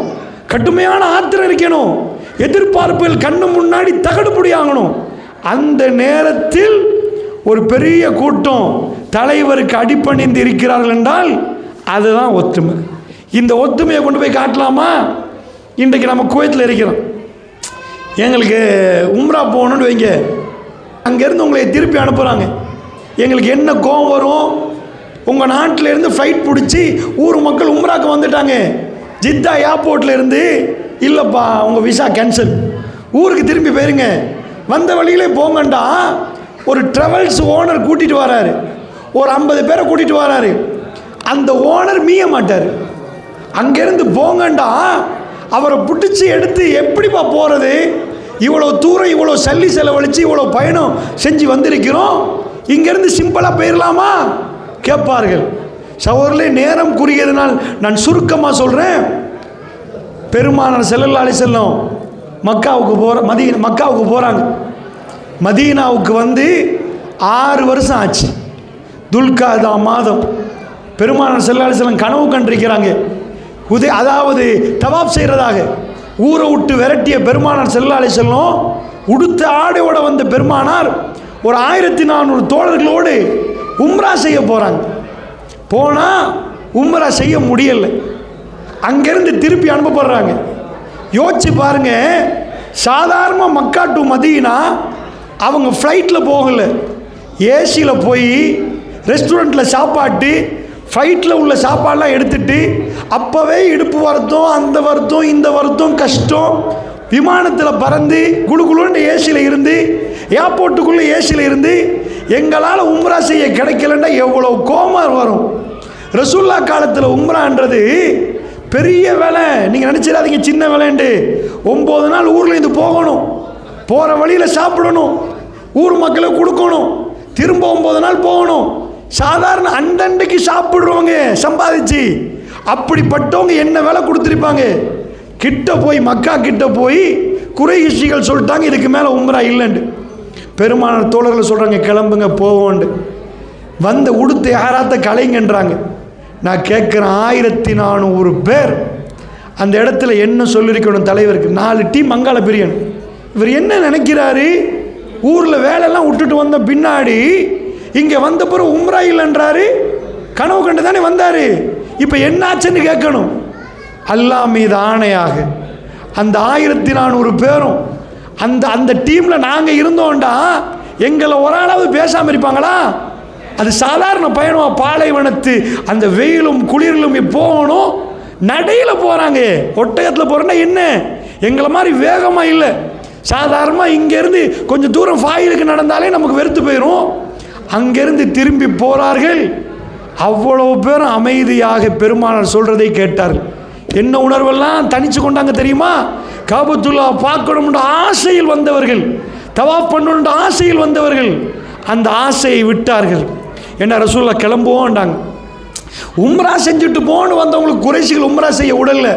கடுமையான ஆத்திரம் இருக்கணும், எதிர்பார்ப்புகள் கண்ணு முன்னாடி தகடுபடி ஆகணும். அந்த நேரத்தில் ஒரு பெரிய கூட்டம் தலைவருக்கு அடிபணிந்து இருக்கிறார்கள் என்றால் அதுதான் ஒத்துமை. இந்த ஒத்துமையை கொண்டு போய் காட்டலாமா? இன்றைக்கு நம்ம குவைத்தில் இருக்கிறோம். எங்களுக்கு உம்ரா போகணுன்னு வைங்க, அங்கேருந்து உங்களை திருப்பி அனுப்புகிறாங்க. எங்களுக்கு என்ன கோவம் வரும்? உங்கள் நாட்டிலேருந்து ஃப்ளைட் பிடிச்சி ஊர் மக்கள் உம்ராக்கு வந்துட்டாங்க. ஜித்தா ஏர்போர்ட்டில் இருந்து, இல்லைப்பா உங்கள் விசா கேன்சல், ஊருக்கு திரும்பி போயிருங்க, வந்த வழியிலே போங்கண்டா. ஒரு ட்ராவல்ஸ் ஓனர் கூட்டிகிட்டு வராரு, ஒரு 50 பேரை கூட்டிகிட்டு வராரு. அந்த ஓனர் மீய மாட்டார். அங்கேருந்து போங்கண்டா, அவரை பிடிச்சி எடுத்து எப்படிப்பா போகிறது? இவ்வளோ தூரம் இவ்வளோ சல்லி செலவழித்து இவ்வளோ பயணம் செஞ்சு வந்திருக்கிறோம், இங்கேருந்து சிம்பிளாக போயிடலாமா கேட்பார்கள். சகோதரர்களே, நேரம் குறுகியதுனால் நான் சுருக்கமாக சொல்கிறேன். பெருமானார் ஸல்லல்லாஹு அலைஹி வஸல்லம் மக்காவுக்கு போகிறாங்க. மதீனாவுக்கு வந்து 6 வருஷம் ஆச்சு. துல்காதா மாதம் பெருமானார் ஸல்லல்லாஹு அலைஹி வஸல்லம் கனவு கண்டிருக்கிறாங்க. அதாவது தவாப் செய்கிறதாக. ஊரை விட்டு விரட்டிய பெருமானார் ஸல்லல்லாஹு அலைஹி வஸல்லம் உடுத்த ஆடையோட வந்த பெருமானார் ஒரு 1400 தோழர்களோடு உம்ரா செய்ய போகிறாங்க. போனால் உம்ரா செய்ய முடியலை. அங்கேருந்து திருப்பி அனுப்பப்படுறாங்க. யோசிச்சு பாருங்க, சாதாரண மக்கா டு மதீனா அவங்க ஃப்ளைட்டில் போகலை, ஏசியில் போய் ரெஸ்டாரண்ட்டில் சாப்பாட்டு ஃப்ளைட்டில் உள்ள சாப்பாடெலாம் எடுத்துட்டு அப்போவே இடுப்பு வருத்தம், அந்த வருத்தம், இந்த வருத்தம், கஷ்டம். விமானத்தில் பறந்து குழுகுழுன்னு ஏசியில் இருந்து, ஏர்போர்ட்டுக்குள்ளே ஏசியில் இருந்து எங்களால் உம்ரா செய்ய கிடைக்கலன்னா எவ்வளோ கோபம் வரும். ரசூல்லா காலத்தில் உம்ரான்றது பெரிய வேலை. நீங்கள் நினச்சிடாதீங்க சின்ன வேலைன்ட்டு. 9 நாள் ஊரில் இருந்து போகணும், போகிற வழியில் சாப்பிடணும், ஊர் மக்களுக்கு கொடுக்கணும், திரும்ப 9 நாள் போகணும். சாதாரண அண்டண்டைக்கு சாப்பிட்றவங்க சம்பாதிச்சு அப்படிப்பட்டவங்க என்ன வேலை கொடுத்துருப்பாங்க. கிட்ட போய் மக்கா கிட்ட போய் குறைஷிகள் சொல்லிட்டாங்க இதுக்கு மேலே உம்ரா இல்லைண்டு. பெருமானார் தோழர்கள் சொல்கிறாங்க கிளம்புங்க போவோண்டு. வந்த உடுத்து யாராத்த கலைங்கன்றாங்க. நான் கேட்குறேன் 1400 பேர் அந்த இடத்துல என்ன சொல்லியிருக்கணும் தலைவருக்கு? 4 டீம் மங்காள பிரியன். இவர் என்ன நினைக்கிறாரு? ஊரில் வேலையெல்லாம் விட்டுட்டு வந்த பின்னாடி இங்கே வந்த பிறகு உம்ரா இல்லைன்றாரு. கனவு கண்டு தானே வந்தார். இப்போ என்னாச்சுன்னு கேட்கணும். அல்லாஹ் மீது ஆணையாக அந்த 1400 பேரும் அந்த டீமில் நாங்கள் இருந்தோண்டா எங்களை ஒரு ஆளாவது பேசாமல் இருப்பாங்களா? அது சாதாரண பயணமாக பாலைவனத்து அந்த வெயிலும் குளிரிலும் போகணும், நடையில் போகிறாங்க. ஒட்டகத்தில் போகிறோன்னா என்ன எங்களை மாதிரி வேகமாக இல்லை, சாதாரணமாக இங்கேருந்து கொஞ்சம் தூரம் ஃபாயிலுக்கு நடந்தாலே நமக்கு வெறுத்து போயிடும். அங்கேருந்து திரும்பி போகிறார்கள். அவ்வளோ பேரும் அமைதியாக பெருமானார் சொல்கிறதை கேட்டார்கள். என்ன உணர்வெல்லாம் தனிச்சு கொண்டாங்க தெரியுமா? காபத்துல்லா பார்க்கணும்ன்ற ஆசையில் வந்தவர்கள், தவாஃப் பண்ணணுன்ற ஆசையில் வந்தவர்கள் அந்த ஆசையை விட்டார்கள். என்ன ரசூல்லா கிளம்புவோண்டாங்க. உம்ரா செஞ்சுட்டு போன்னு வந்தவங்களுக்கு குறைஷிகள் உம்ரா செய்ய உடல்ல.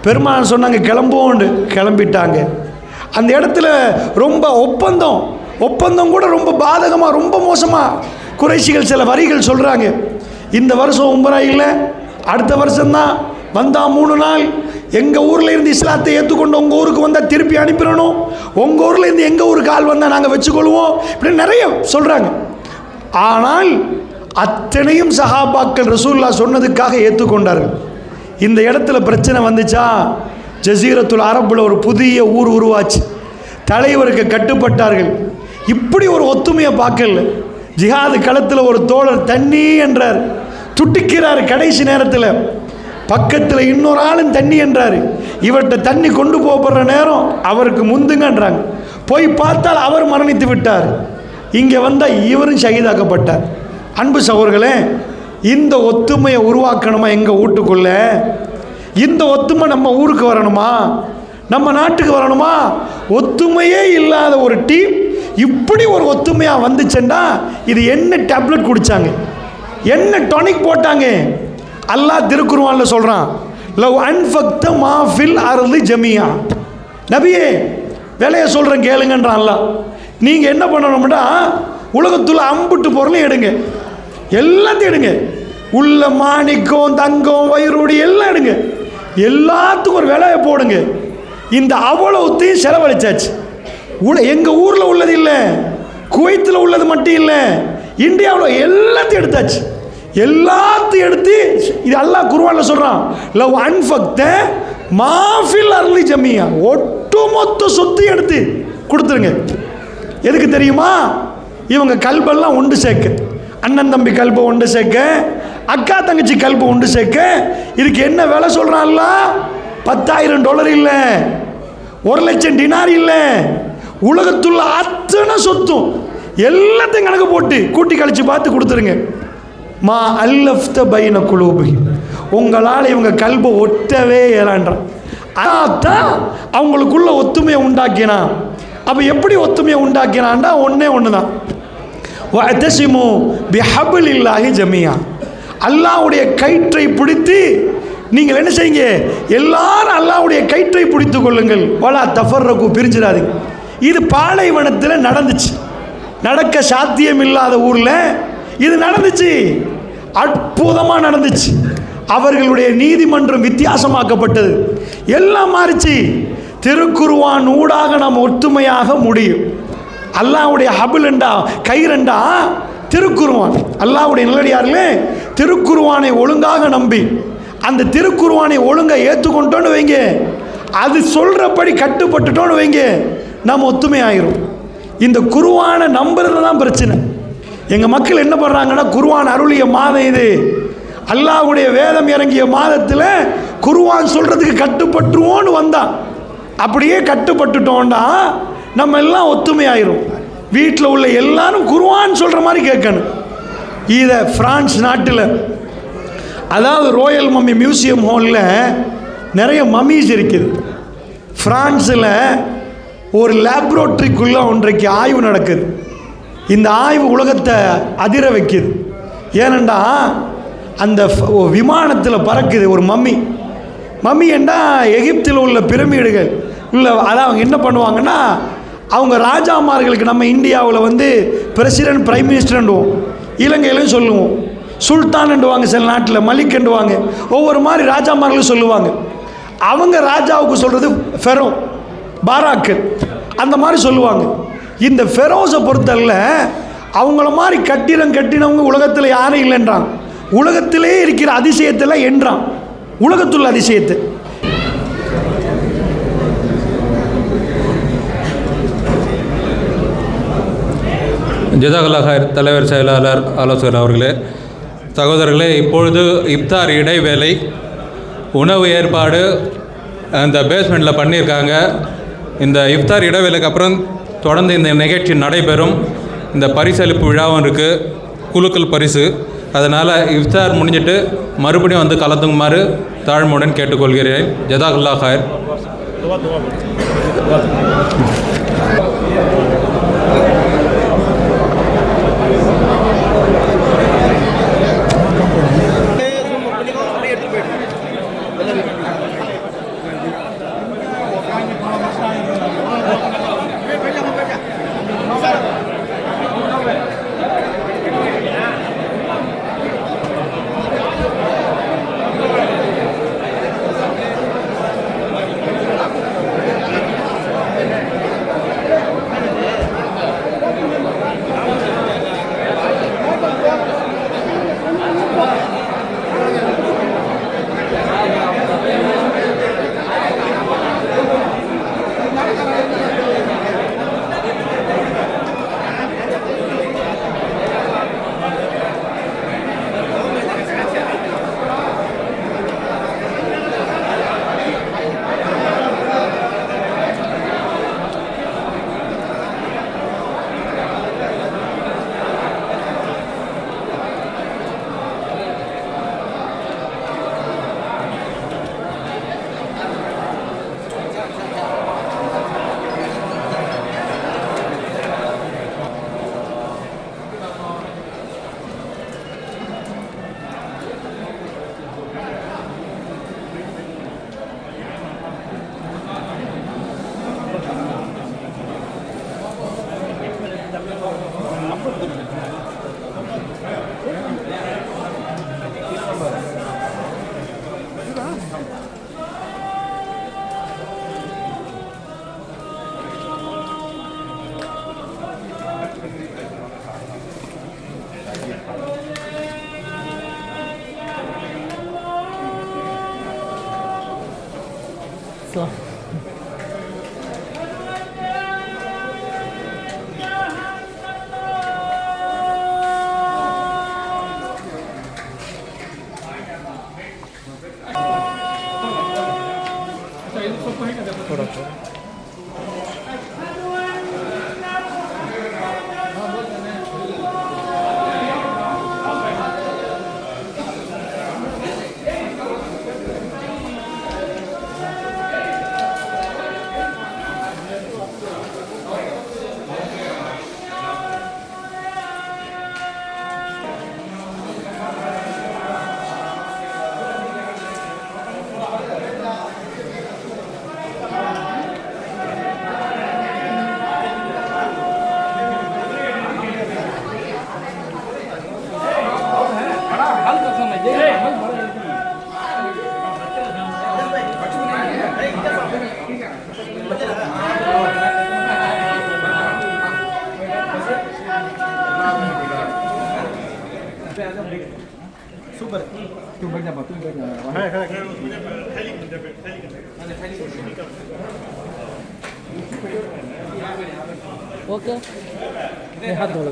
பெருமானார் சொன்னாங்க கிளம்புவோண்டு, கிளம்பிட்டாங்க. அந்த இடத்துல ரொம்ப ஒப்பந்தம் கூட ரொம்ப பாதகமாக, ரொம்ப மோசமாக குறைஷிகள் சில வரிகள் சொல்கிறாங்க. இந்த வருஷம் உம்ரா இல்லை, அடுத்த வருஷம்தான் வந்தால் 3 நாள் எங்கள் ஊரில் இருந்து இஸ்லாத்தை ஏற்றுக்கொண்டு உங்கள் ஊருக்கு வந்தால் திருப்பி அனுப்பிடணும், உங்கள் ஊரில் இருந்து எங்கள் ஊருக்கு ஆள் வந்தால் நாங்கள் வச்சுக்கொள்வோம், இப்படி நிறைய சொல்கிறாங்க. ஆனால் அத்தனையும் சஹாபாக்கள் ரசூலுல்லாஹ் சொன்னதுக்காக ஏற்றுக்கொண்டார்கள். இந்த இடத்துல பிரச்சனை வந்துச்சா, ஜசீரத்துல் அரபுல ஒரு புதிய ஊர் உருவாச்சு, தலைவருக்கு கட்டுப்பட்டார்கள். இப்படி ஒரு ஒத்துமையை பார்க்கல. ஜிஹாது களத்தில் ஒரு தோழர் தண்ணி என்றார், துட்டிக்கிறார். கடைசி நேரத்தில் பக்கத்தில் இன்னொரு ஆளும் தண்ணி என்றார். இவர்கிட்ட தண்ணி கொண்டு போகப்படுற நேரம் அவருக்கு முந்துங்கன்றாங்க. போய் பார்த்தால் அவர் மரணித்து விட்டார். இங்கே வந்தால் இவரும் ஷஹீதாக்கப்பட்டார். அன்பு சகோதரர்களே, இந்த ஒத்துமையை உருவாக்கணுமா எங்கள் வீட்டுக்குள்ள? இந்த ஒத்துமை நம்ம ஊருக்கு வரணுமா, நம்ம நாட்டுக்கு வரணுமா? ஒத்துமையே இல்லாத ஒரு டீம் இப்படி ஒரு ஒத்துமையாக வந்துச்சுன்னா இது என்ன டேப்லெட் குடித்தாங்க, என்ன டானிக் போட்டாங்க? அல்லாஹ் திருக்குர்ஆன்ல சொல்கிறான், லவ் அன்ஃபக்த மாஃபில் அர்லி ஜமியா. நபியே வேலையை சொல்கிறேன் கேளுங்கன்றான் அல்லாஹ். நீங்கள் என்ன பண்ணணும்னா உலகத்தில் அம்புட்டு பொருளையும் எடுங்க, எல்லாத்தையும் எடுங்க, உள்ள மாணிக்கம் தங்கம் வைரூடி எல்லாம் எடுங்க, எல்லாத்துக்கும் ஒரு விலையை போடுங்க. இந்த அவ்வளவுத்தையும் செலவழிச்சாச்சு. எங்கள் ஊரில் உள்ளது இல்லை, குவைத்தில் உள்ளது மட்டும் இல்லை, இந்தியாவில் எல்லாத்தையும் எடுத்தாச்சு. எல்லாத்தையும் எடுத்து இது அல்லாஹ் குர்ஆன்ல சொல்கிறான், லவ் அன்ஃபக்த மாஃபில் அர்லி ஜமியா, ஒட்டுமொத்த சொத்தையும் எடுத்து கொடுத்துருங்க. எதுக்கு தெரியுமா? இவங்க கல்பெல்லாம் ஒன்று சேர்க்க, அண்ணன் தம்பி கல்பை ஒன்று சேர்க்க, அக்கா தங்கச்சி கல்பை ஒன்று சேர்க்க. இதுக்கு என்ன விலை சொல்கிறான்ல? $10,000 இல்லை, 1,00,000 டினார் இல்லை, உலகத்துள்ள அத்தனை சொத்தும் எல்லாத்தையும் கணக்கு போட்டு கூட்டி கழிச்சு பார்த்து கொடுத்துருங்க. மா அல்லஃப்த பைன குலூபி, உங்களால் இவங்க கல்பை ஒட்டவே இயலான்றான். அதான் அவங்களுக்குள்ள ஒத்துமையை உண்டாக்கினான். அப்போ எப்படி ஒத்துமையை உண்டாக்கினான்டா ஒன்றே ஒன்று தான், வஅதஸிமு பிஹப்லில்லாஹி ஜமியா, அல்லாஹ்வுடைய கயிற்றை பிடித்து நீங்கள் என்ன செய்யுங்க, எல்லாரும் அல்லாஹ்வுடைய கயிற்றை பிடித்து கொள்ளுங்கள், வலா தஃபர்ரகு, பிரிஞ்சிடாதீங்க. இது பாலைவனத்தில் நடந்துச்சு, நடக்க சாத்தியம் இல்லாத ஊரில் இது நடந்துச்சு, அற்புதமாக நடந்துச்சு. அவர்களுடைய நீதிமன்றம் வித்தியாசமாக்கப்பட்டது, எல்லாம் மாறிச்சு. திருக்குர்ஆன் ஊடாக நாம் ஒற்றுமையாக முடியும். அல்லாஹ்வுடைய ஹபுலண்டா கயிறண்டா திருக்குர்ஆன். அல்லாஹ்வுடைய நல்லடியார்களே, திருக்குர்ஆனை ஒழுங்காக நம்பி அந்த திருக்குர்ஆனை ஒழுங்காக ஏற்றுக்கொண்டோன்னு வைங்க, அது சொல்கிறபடி கட்டுப்பட்டுட்டோன்னு வைங்க, நாம் ஒத்துமை ஆயிரும். இந்த குர்ஆனை நம்புறது தான் பிரச்சனை. எங்கள் மக்கள் என்ன பண்ணுறாங்கன்னா, குர்ஆன் அருளிய மாதம் இது, அல்லாஹ்வுடைய வேதம் இறங்கிய மாதத்தில் குர்ஆன் சொல்கிறதுக்கு கட்டுப்பட்டுருவோன்னு வந்தான். அப்படியே கட்டுப்பட்டுட்டோம்னா நம்ம எல்லாம் ஒத்துமை ஆயிரும். வீட்டில் உள்ள எல்லாரும் குர்ஆன் சொல்கிற மாதிரி கேட்கணும். இதை பிரான்ஸ் நாட்டில், அதாவது ரோயல் மம்மி மியூசியம் ஹாலில் நிறைய மம்மிஸ் இருக்குது. பிரான்ஸில் ஒரு லேப்ரோட்டரிக்குள்ளே ஒன்றைக்கு ஆய்வு நடக்குது. இந்த ஆய்வு உலகத்தை அதிர வைக்குது. ஏனெண்டா அந்த விமானத்தில் பறக்குது ஒரு மம்மி. மம்மி என்றால் எகிப்தில் உள்ள பிரமிடுகள் உள்ள, அதான் அவங்க என்ன பண்ணுவாங்கன்னா, அவங்க ராஜாமார்களுக்கு நம்ம இந்தியாவில் வந்து பிரசிடென்ட், பிரைம் மினிஸ்டர்ன்டுவோம், இலங்கையிலையும் சொல்லுவோம், சுல்தான்ண்டுவாங்க, சில நாட்டில் மலிக்ண்டுவாங்க, ஒவ்வொரு மாதிரி ராஜாமார்களும் சொல்லுவாங்க. அவங்க ராஜாவுக்கு சொல்கிறது ஃபெரோ, பாராக்கு, அந்த மாதிரி சொல்லுவாங்க. இந்த ஃபெரோஸை பொறுத்தல்ல அவங்கள மாதிரி கட்டினவங்க உலகத்தில் யாரும் இல்லைன்றான். உலகத்திலே இருக்கிற அதிசயத்தில் என்றான், உலகத்துள்ள அதிசயத்தை. ஜஸாக்கல்லாஹ் தலைவர் செயலாளர் ஆலோசகர் அவர்களே, சகோதரர்களே, இப்பொழுது இப்தார் இடைவேளை. உணவு ஏற்பாடு அந்த பேஸ்மெண்ட்டில் பண்ணியிருக்காங்க. இந்த இஃப்தார் இடைவேளைக்கு அப்புறம் தொடர்ந்து இந்த நிகழ்ச்சி நடைபெறும். இந்த பரிசளிப்பு விழாவும் இருக்குது, குழுக்கள் பரிசு. அதனால் இஃப்தார் முடிஞ்சிட்டு மறுபடியும் வந்து கலந்துக்குமாறு தாழ்மையுடன் கேட்டுக்கொள்கிறேன். ஜஸாக்கல்லாஹ் ஹைர். Super. Tu banyak apa? Tu banyak. Okay हाथ धो लो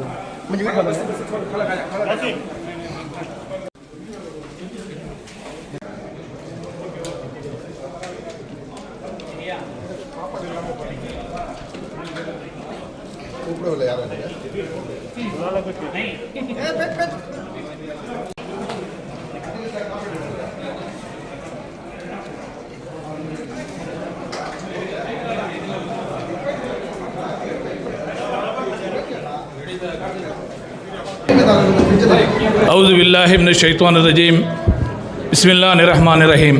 औज़ु बिल्लाहि मिनश शैतानिर रजीम बिस्मिल्लाहिर रहमानिर रहीम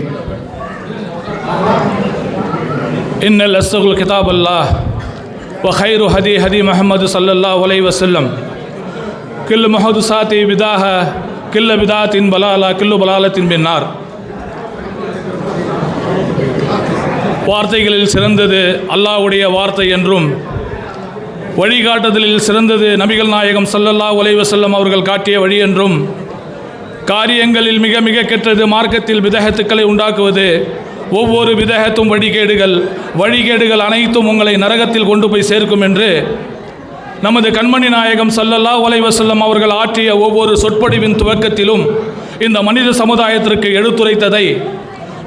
इन्नल अस्तग़ुल किताबल्लाह व खैरु हदी हदी मुहम्मद सल्लल्लाहु अलैहि वसल्लम कुल्लु मुहदसाति बिदाह कुल्लु बिदातिन बलाला कुल्लु बलालतिन बिन्नार வார்த்தைகளில் சிறந்தது அல்லாஹ்வுடைய வார்த்தை என்றும் வழிகாட்டுதலில் சிறந்தது நபிகள் நாயகம் ஸல்லல்லாஹு அலைஹி வஸல்லம் அவர்கள் காட்டிய வழி என்றும் காரியங்களில் மிக மிக கெட்டது மார்க்கத்தில் பிதஹத்துக்களை உண்டாக்குவது ஒவ்வொரு பிதஹத்தும் வழிகேடுகள் அனைத்தும் உங்களை நரகத்தில் கொண்டு போய் சேர்க்கும் என்று நமது கண்மணி நாயகம் ஸல்லல்லாஹு அலைஹி வஸல்லம் அவர்கள் ஆற்றிய ஒவ்வொரு சொற்பொழிவின் துவக்கத்திலும் இந்த மனித சமுதாயத்திற்கு எடுத்துரைத்ததை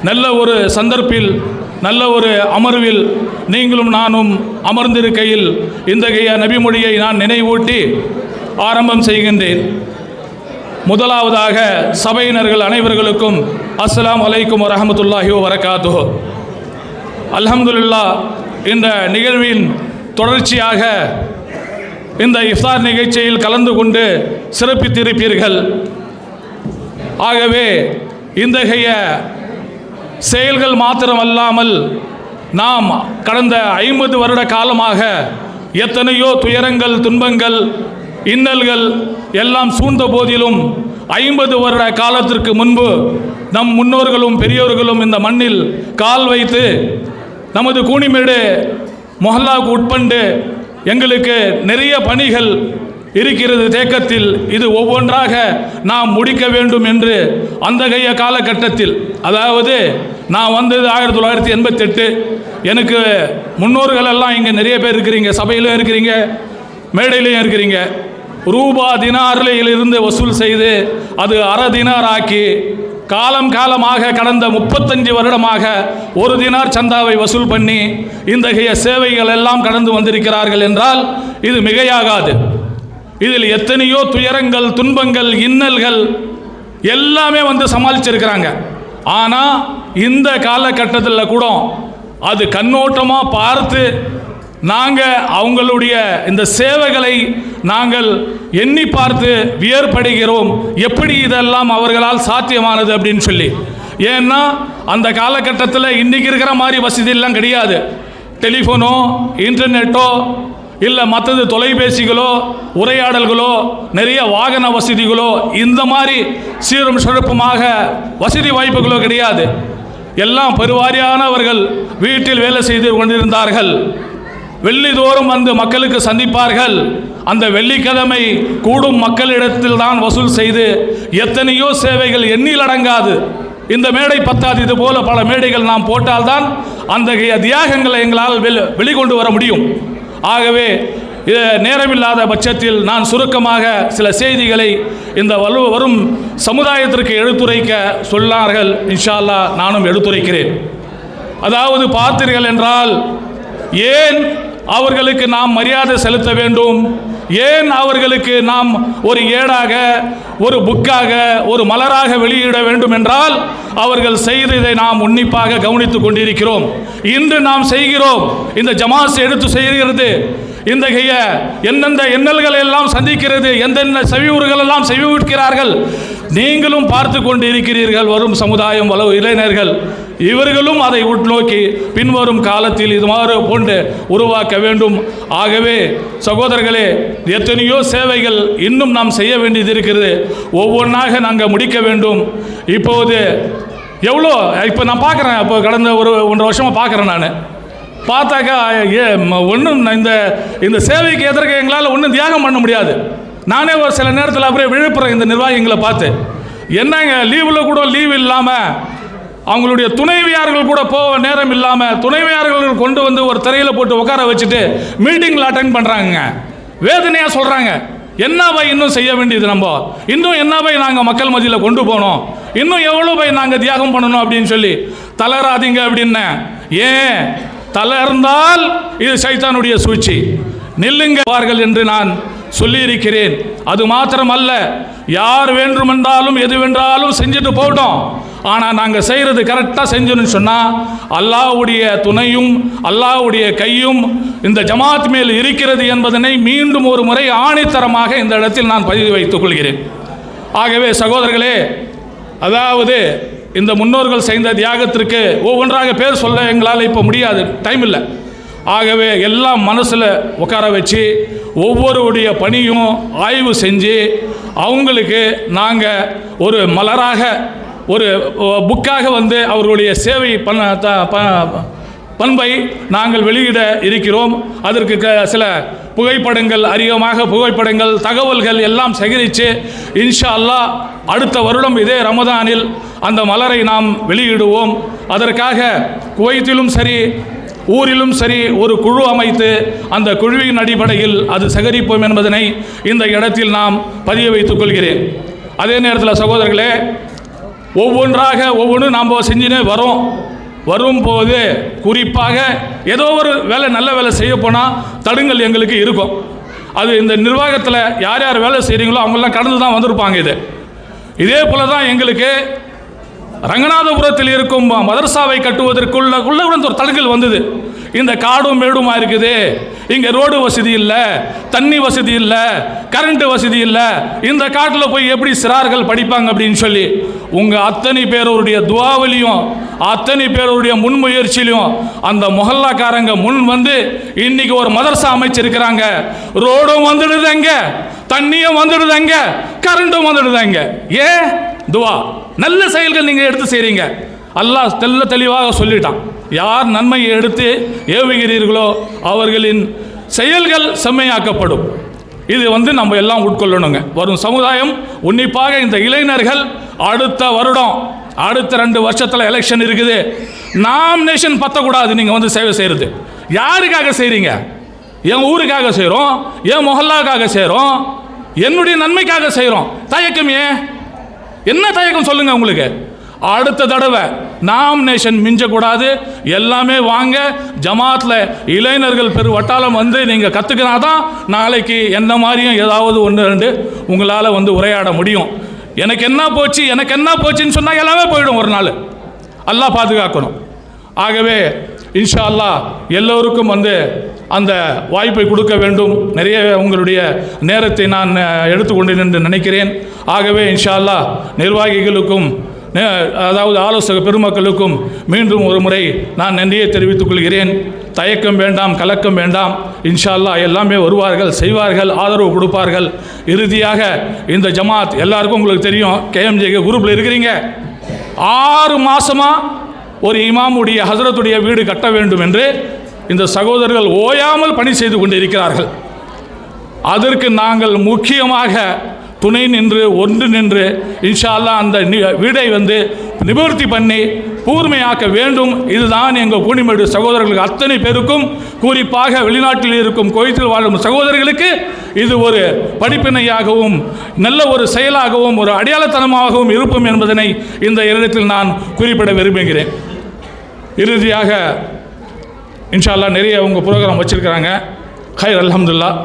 நல்ல ஒரு சந்தர்ப்பில் நல்ல ஒரு அமர்வில் நீங்களும் நானும் அமர்ந்திருக்கையில் இத்தகைய நபிமொழியை நான் நினைவூட்டி ஆரம்பம் செய்கின்றேன். முதலாவதாக சபையினர்கள் அனைவர்களுக்கும் அஸ்ஸலாமு அலைக்கும் வரஹ்மத்துல்லாஹி வபரகாத்துஹு. அல்ஹம்துலில்லாஹ், இந்த நிகழ்வின் தொடர்ச்சியாக இந்த இஃப்தார் நிகழ்ச்சியில் கலந்து கொண்டு சிறப்பித்திருப்பீர்கள். ஆகவே இத்தகைய செயல்கள் மாத்திரமல்லாமல் நாம் கடந்த 50 வருட காலமாக எத்தனையோ துயரங்கள், துன்பங்கள், இன்னல்கள் எல்லாம் சூழ்ந்த போதிலும் 50 வருட காலத்திற்கு முன்பு நம் முன்னோர்களும் பெரியோர்களும் இந்த மண்ணில் கால் வைத்து நமது கூனிமேடு மொஹல்லாவுக்கு உட்பண்டு எங்களுக்கு நிறைய பணிகள் இருக்கிறது தேக்கத்தில், இது ஒவ்வொன்றாக நாம் முடிக்க வேண்டும் என்று அந்தகைய காலகட்டத்தில், அதாவது நான் வந்தது 1988, எனக்கு முன்னோர்கள் எல்லாம் இங்கே நிறைய பேர் இருக்கிறீங்க, சபையிலும் இருக்கிறீங்க, மேடையிலையும் இருக்கிறீங்க. ரூபா தினாரிலிருந்து வசூல் செய்து அது அரை தினார் ஆக்கி காலமாக கடந்த 35 வருடமாக ஒரு தினார் சந்தாவை வசூல் பண்ணி இந்தகைய சேவைகள் எல்லாம் கடந்து வந்திருக்கிறார்கள் என்றால் இது மிகையாகாது. இதில் எத்தனையோ துயரங்கள், துன்பங்கள், இன்னல்கள் எல்லாமே வந்து சமாளிச்சிருக்கிறாங்க. ஆனால் இந்த காலகட்டத்தில் கூட அது கண்ணோட்டமாக பார்த்து நாங்கள் அவங்களுடைய இந்த சேவைகளை நாங்கள் எண்ணி பார்த்து வியர்படுகிறோம், எப்படி இதெல்லாம் அவர்களால் சாத்தியமானது அப்படின்னு சொல்லி. ஏன்னா அந்த காலகட்டத்தில் இன்றைக்கி இருக்கிற மாதிரி வசதியெல்லாம் கிடையாது. டெலிஃபோனோ, இன்டர்நெட்டோ, இல்லை மற்றது தொலைபேசிகளோ, உரையாடல்களோ, நிறைய வாகன வசதிகளோ, இந்த மாதிரி சீரும் சிறப்புமாக வசதி வாய்ப்புகளோ கிடையாது. எல்லாம் பெருவாரியானவர்கள் வீட்டில் வேலை செய்து கொண்டிருந்தார்கள். வெள்ளிதோறும் வந்து மக்களுக்கு சந்திப்பார்கள். அந்த வெள்ளிக்கிழமை கூடும் மக்களிடத்தில் தான் வசூல் செய்து எத்தனையோ சேவைகள் எண்ணில் அடங்காது. இந்த மேடை பத்தாது, இது போல பல மேடைகள் நாம் போட்டால்தான் அந்த தியாகங்களை எங்களால் வெளிக்கொண்டு வர முடியும். ஆகவே நேரமில்லாத பட்சத்தில் நான் சுருக்கமாக சில செய்திகளை இந்த வரும் சமுதாயத்திற்கு எடுத்துரைக்க சொன்னார்கள். இன்ஷா அல்லாஹ் நானும் எடுத்துரைக்கிறேன். அதாவது பார்த்தீர்கள் என்றால், ஏன் அவர்களுக்கு நாம் மரியாதை செலுத்த வேண்டும், ஏன் அவர்களுக்கு நாம் ஒரு ஏடாக, ஒரு புக்காக, ஒரு மலராக வெளியிட வேண்டும் என்றால், அவர்கள் செய்ததை நாம் உன்னிப்பாக கவனித்துக் கொண்டிருக்கிறோம். இன்று நாம் செய்கிறோம், இந்த ஜமாஸ் எடுத்து செய்கிறது, இந்த எந்தெந்த எண்ணல்கள் எல்லாம் சந்திக்கிறது, எந்தெந்த செவியூறுகள் எல்லாம் செவிவிட்கிறார்கள், நீங்களும் பார்த்து கொண்டு இருக்கிறீர்கள். வரும் சமுதாயம், வளவு இளைஞர்கள் இவர்களும் அதை உட்நோக்கி பின்வரும் காலத்தில் இது மாதிரி போன்று உருவாக்க வேண்டும். ஆகவே சகோதரர்களே, எத்தனையோ சேவைகள் இன்னும் நாம் செய்ய வேண்டியது இருக்கிறது. ஒவ்வொன்றாக நாங்கள் முடிக்க வேண்டும். இப்போது எவ்வளோ இப்போ நான் பார்க்குறேன், இப்போ கடந்த ஒரு 1.5 வருஷமாக பார்க்குறேன். நான் பார்த்தாக்கா ஒன்றும் இந்த சேவைக்கு எதிர்க்க எங்களால் ஒன்றும் தியாகம் பண்ண முடியாது. நானே ஒரு சில நேரத்தில் அப்படியே விழுப்புறேன் இந்த நிர்வாகிகளை பார்த்து. என்னங்க லீவில் கூட லீவ் இல்லாமல் அவங்களுடைய துணைவியார்கள் கூட போக நேரம் இல்லாமல் துணைவியார்கள் கொண்டு வந்து ஒரு திரையில் போட்டு உட்கார வச்சுட்டு மீட்டிங்கில் அட்டென்ட் பண்ணுறாங்க. வேதனையாக சொல்கிறாங்க, என்ன பை இன்னும் செய்ய வேண்டியது, நம்ம இன்னும் என்ன பை நாங்கள் மக்கள் மத்தியில் கொண்டு போனோம், இன்னும் எவ்வளோ பை நாங்கள் தியாகம் பண்ணணும் அப்படின்னு சொல்லி. தளராதீங்க அப்படின்னு. ஏன் தளர்ந்தால் இது சைத்தானுடைய சூழ்ச்சி. நில்லுங்கள் என்று நான் சொல்லியிருக்கிறேன். அது மாத்திரமல்ல, யார் வேண்டுமென்றாலும் எது வென்றாலும் செஞ்சுட்டு போட்டோம். ஆனால் நாங்கள் செய்கிறது கரெக்டாக செஞ்சோன்னு சொன்னால் அல்லாஹ்வுடைய துணையும் அல்லாஹ்வுடைய கையும் இந்த ஜமாத் மேல் இருக்கிறது என்பதனை மீண்டும் ஒரு முறை ஆணித்தரமாக இந்த இடத்தில் நான் பதிவு வைத்துக் கொள்கிறேன். ஆகவே சகோதரர்களே, அதாவது இந்த முன்னோர்கள் செய்த தியாகத்திற்கு ஒவ்வொன்றாக பேர் சொல்ல எங்களால் இப்போ முடியாது, டைம் இல்லை. ஆகவே எல்லாம் மனசில் உட்கார வச்சு ஒவ்வொருடைய பணியும் ஆய்வு செஞ்சு அவங்களுக்கு நாங்கள் ஒரு மலராக ஒரு புக்காக வந்து அவர்களுடைய சேவை பண்பை நாங்கள் வெளியிட இருக்கிறோம். அதற்கு சில புகைப்படங்கள், அதிகமாக புகைப்படங்கள், தகவல்கள் எல்லாம் சேகரித்து இன்ஷா அல்லாஹ் அடுத்த வருடம் இதே ரமதானில் அந்த மலரை நாம் வெளியிடுவோம். அதற்காக குவைத்திலும் சரி ஊரிலும் சரி ஒரு குழு அமைத்து அந்த குழுவின் அடிப்படையில் அது சேகரிப்போம் என்பதனை இந்த இடத்தில் நாம் பதிய வைத்துக் கொள்கிறேன். அதே நேரத்தில் சகோதரர்களே, ஒவ்வொன்றாக ஒவ்வொன்று நாம் செஞ்சுனே வரும்போது குறிப்பாக ஏதோ ஒரு வேலை, நல்ல வேலை செய்ய போனால் தடுங்கல் எங்களுக்கு இருக்கும். அது இந்த நிர்வாகத்தில் யார் யார் வேலை செய்கிறீங்களோ அவங்களாம் கடந்து தான் வந்திருப்பாங்க. இதே போல தான் எங்களுக்கு ரங்கநாதபுரத்தில் இருக்கும் மதரசாவை கட்டுவதற்குள்ள ஒரு தடுங்கல் வந்தது. இந்த காடும் மேடுமா இருக்குது, இங்கே ரோடு வசதி இல்லை, தண்ணி வசதி இல்லை, கரண்ட் வசதி இல்லை, இந்த காட்டில் போய் எப்படி சிறார்கள் படிப்பாங்க அப்படின்னு சொல்லி உங்கள் அத்தனை பேருடைய துவாவிலையும் அத்தனை பேருடைய முன்முயற்சியிலையும் அந்த மொஹல்லாக்காரங்க முன் வந்து இன்னைக்கு ஒரு மதரசா அமைச்சிருக்கிறாங்க. ரோடும் வந்துடுதுங்க, தண்ணியும் வந்துடுதுங்க, கரண்ட்டும் வந்துடுதுங்க. ஏன்? துவா, நல்ல செயல்கள் நீங்கள் எடுத்து செய்கிறீங்க. அல்லாஹ் தெளிவாக சொல்லிட்டான், யார் நன்மையை எடுத்து ஏவுகிறீர்களோ அவர்களின் செயல்கள் செம்மையாக்கப்படும். இது நம்ம எல்லாம் உட்கொள்ளணுங்க. வரும் சமுதாயம் உன்னிப்பாக இந்த இளைஞர்கள் அடுத்த வருடம், அடுத்த 2 வருஷத்தில் எலெக்ஷன் இருக்குது. நாமினேஷன் பற்றக்கூடாது. நீங்கள் சேவை செய்கிறது யாருக்காக செய்கிறீங்க? என் ஊருக்காக செய்கிறோம், என் மொஹல்லாக்காக செய்கிறோம், என்னுடைய நன்மைக்காக செய்கிறோம். தயக்கம் ஏன்? என்ன தயக்கம் சொல்லுங்கள் உங்களுக்கு? அடுத்த தடவை நாமினேஷன் மிஞ்சக்கூடாது. எல்லாமே வாங்க, ஜமாத்தில் இளைஞர்கள் வட்டாரம் நீங்கள் கற்றுக்கினா தான் நாளைக்கு என்ன மாதிரியும் ஏதாவது 1-2 உங்களால் உரையாட முடியும். எனக்கு என்ன போச்சுன்னு சொன்னால் எல்லாமே போயிடும் ஒரு நாள். அல்லாஹ் பாதுகாக்கணும். ஆகவே இன்ஷா அல்லாஹ் எல்லோருக்கும் அந்த வாய்ப்பை கொடுக்க வேண்டும். நிறைய உங்களுடைய நேரத்தை நான் எடுத்துக்கொண்டேன் என்று நினைக்கிறேன். ஆகவே இன்ஷா அல்லாஹ் நிர்வாகிகளுக்கும் அதாவது ஆலோசக பெருமக்களுக்கும் மீண்டும் ஒரு முறை நான் நன்றியை தெரிவித்துக் கொள்கிறேன். தயக்கம் வேண்டாம், கலக்கம் வேண்டாம். இன்ஷா அல்லாஹ் எல்லாமே வருவார்கள், செய்வார்கள், ஆதரவு கொடுப்பார்கள். இறுதியாக இந்த ஜமாத் எல்லாருக்கும் உங்களுக்கு தெரியும், கேஎம்ஜேகே குரூப்பில் இருக்கிறீங்க. 6 மாதமாக ஒரு இமாமுடைய ஹசரத்துடைய வீடு கட்ட வேண்டும் என்று இந்த சகோதரர்கள் ஓயாமல் பணி செய்து கொண்டிருக்கிறார்கள். அதற்கு நாங்கள் முக்கியமாக துணை நின்று ஒன்று நின்று இன்ஷா அல்லாஹ் அந்த வீடை நிவர்த்தி பண்ணி கூர்மையாக்க வேண்டும். இதுதான் எங்கள் கூனிமேடு சகோதரர்களுக்கு அத்தனை பேருக்கும், குறிப்பாக வெளிநாட்டில் இருக்கும் குவைத்தில் வாழும் சகோதரர்களுக்கு இது ஒரு படிப்பினையாகவும் நல்ல ஒரு செயலாகவும் ஒரு அடையாளத்தனமாகவும் இருப்போம் என்பதனை இந்த இடத்தில் நான் குறிப்பிட விரும்புகிறேன். இறுதியாக இன்ஷா அல்லாஹ் நிறைய உங்கள் ப்ரோக்ராம் வச்சுருக்கிறாங்க. ஹைர், அல்ஹம்துலில்லாஹ்,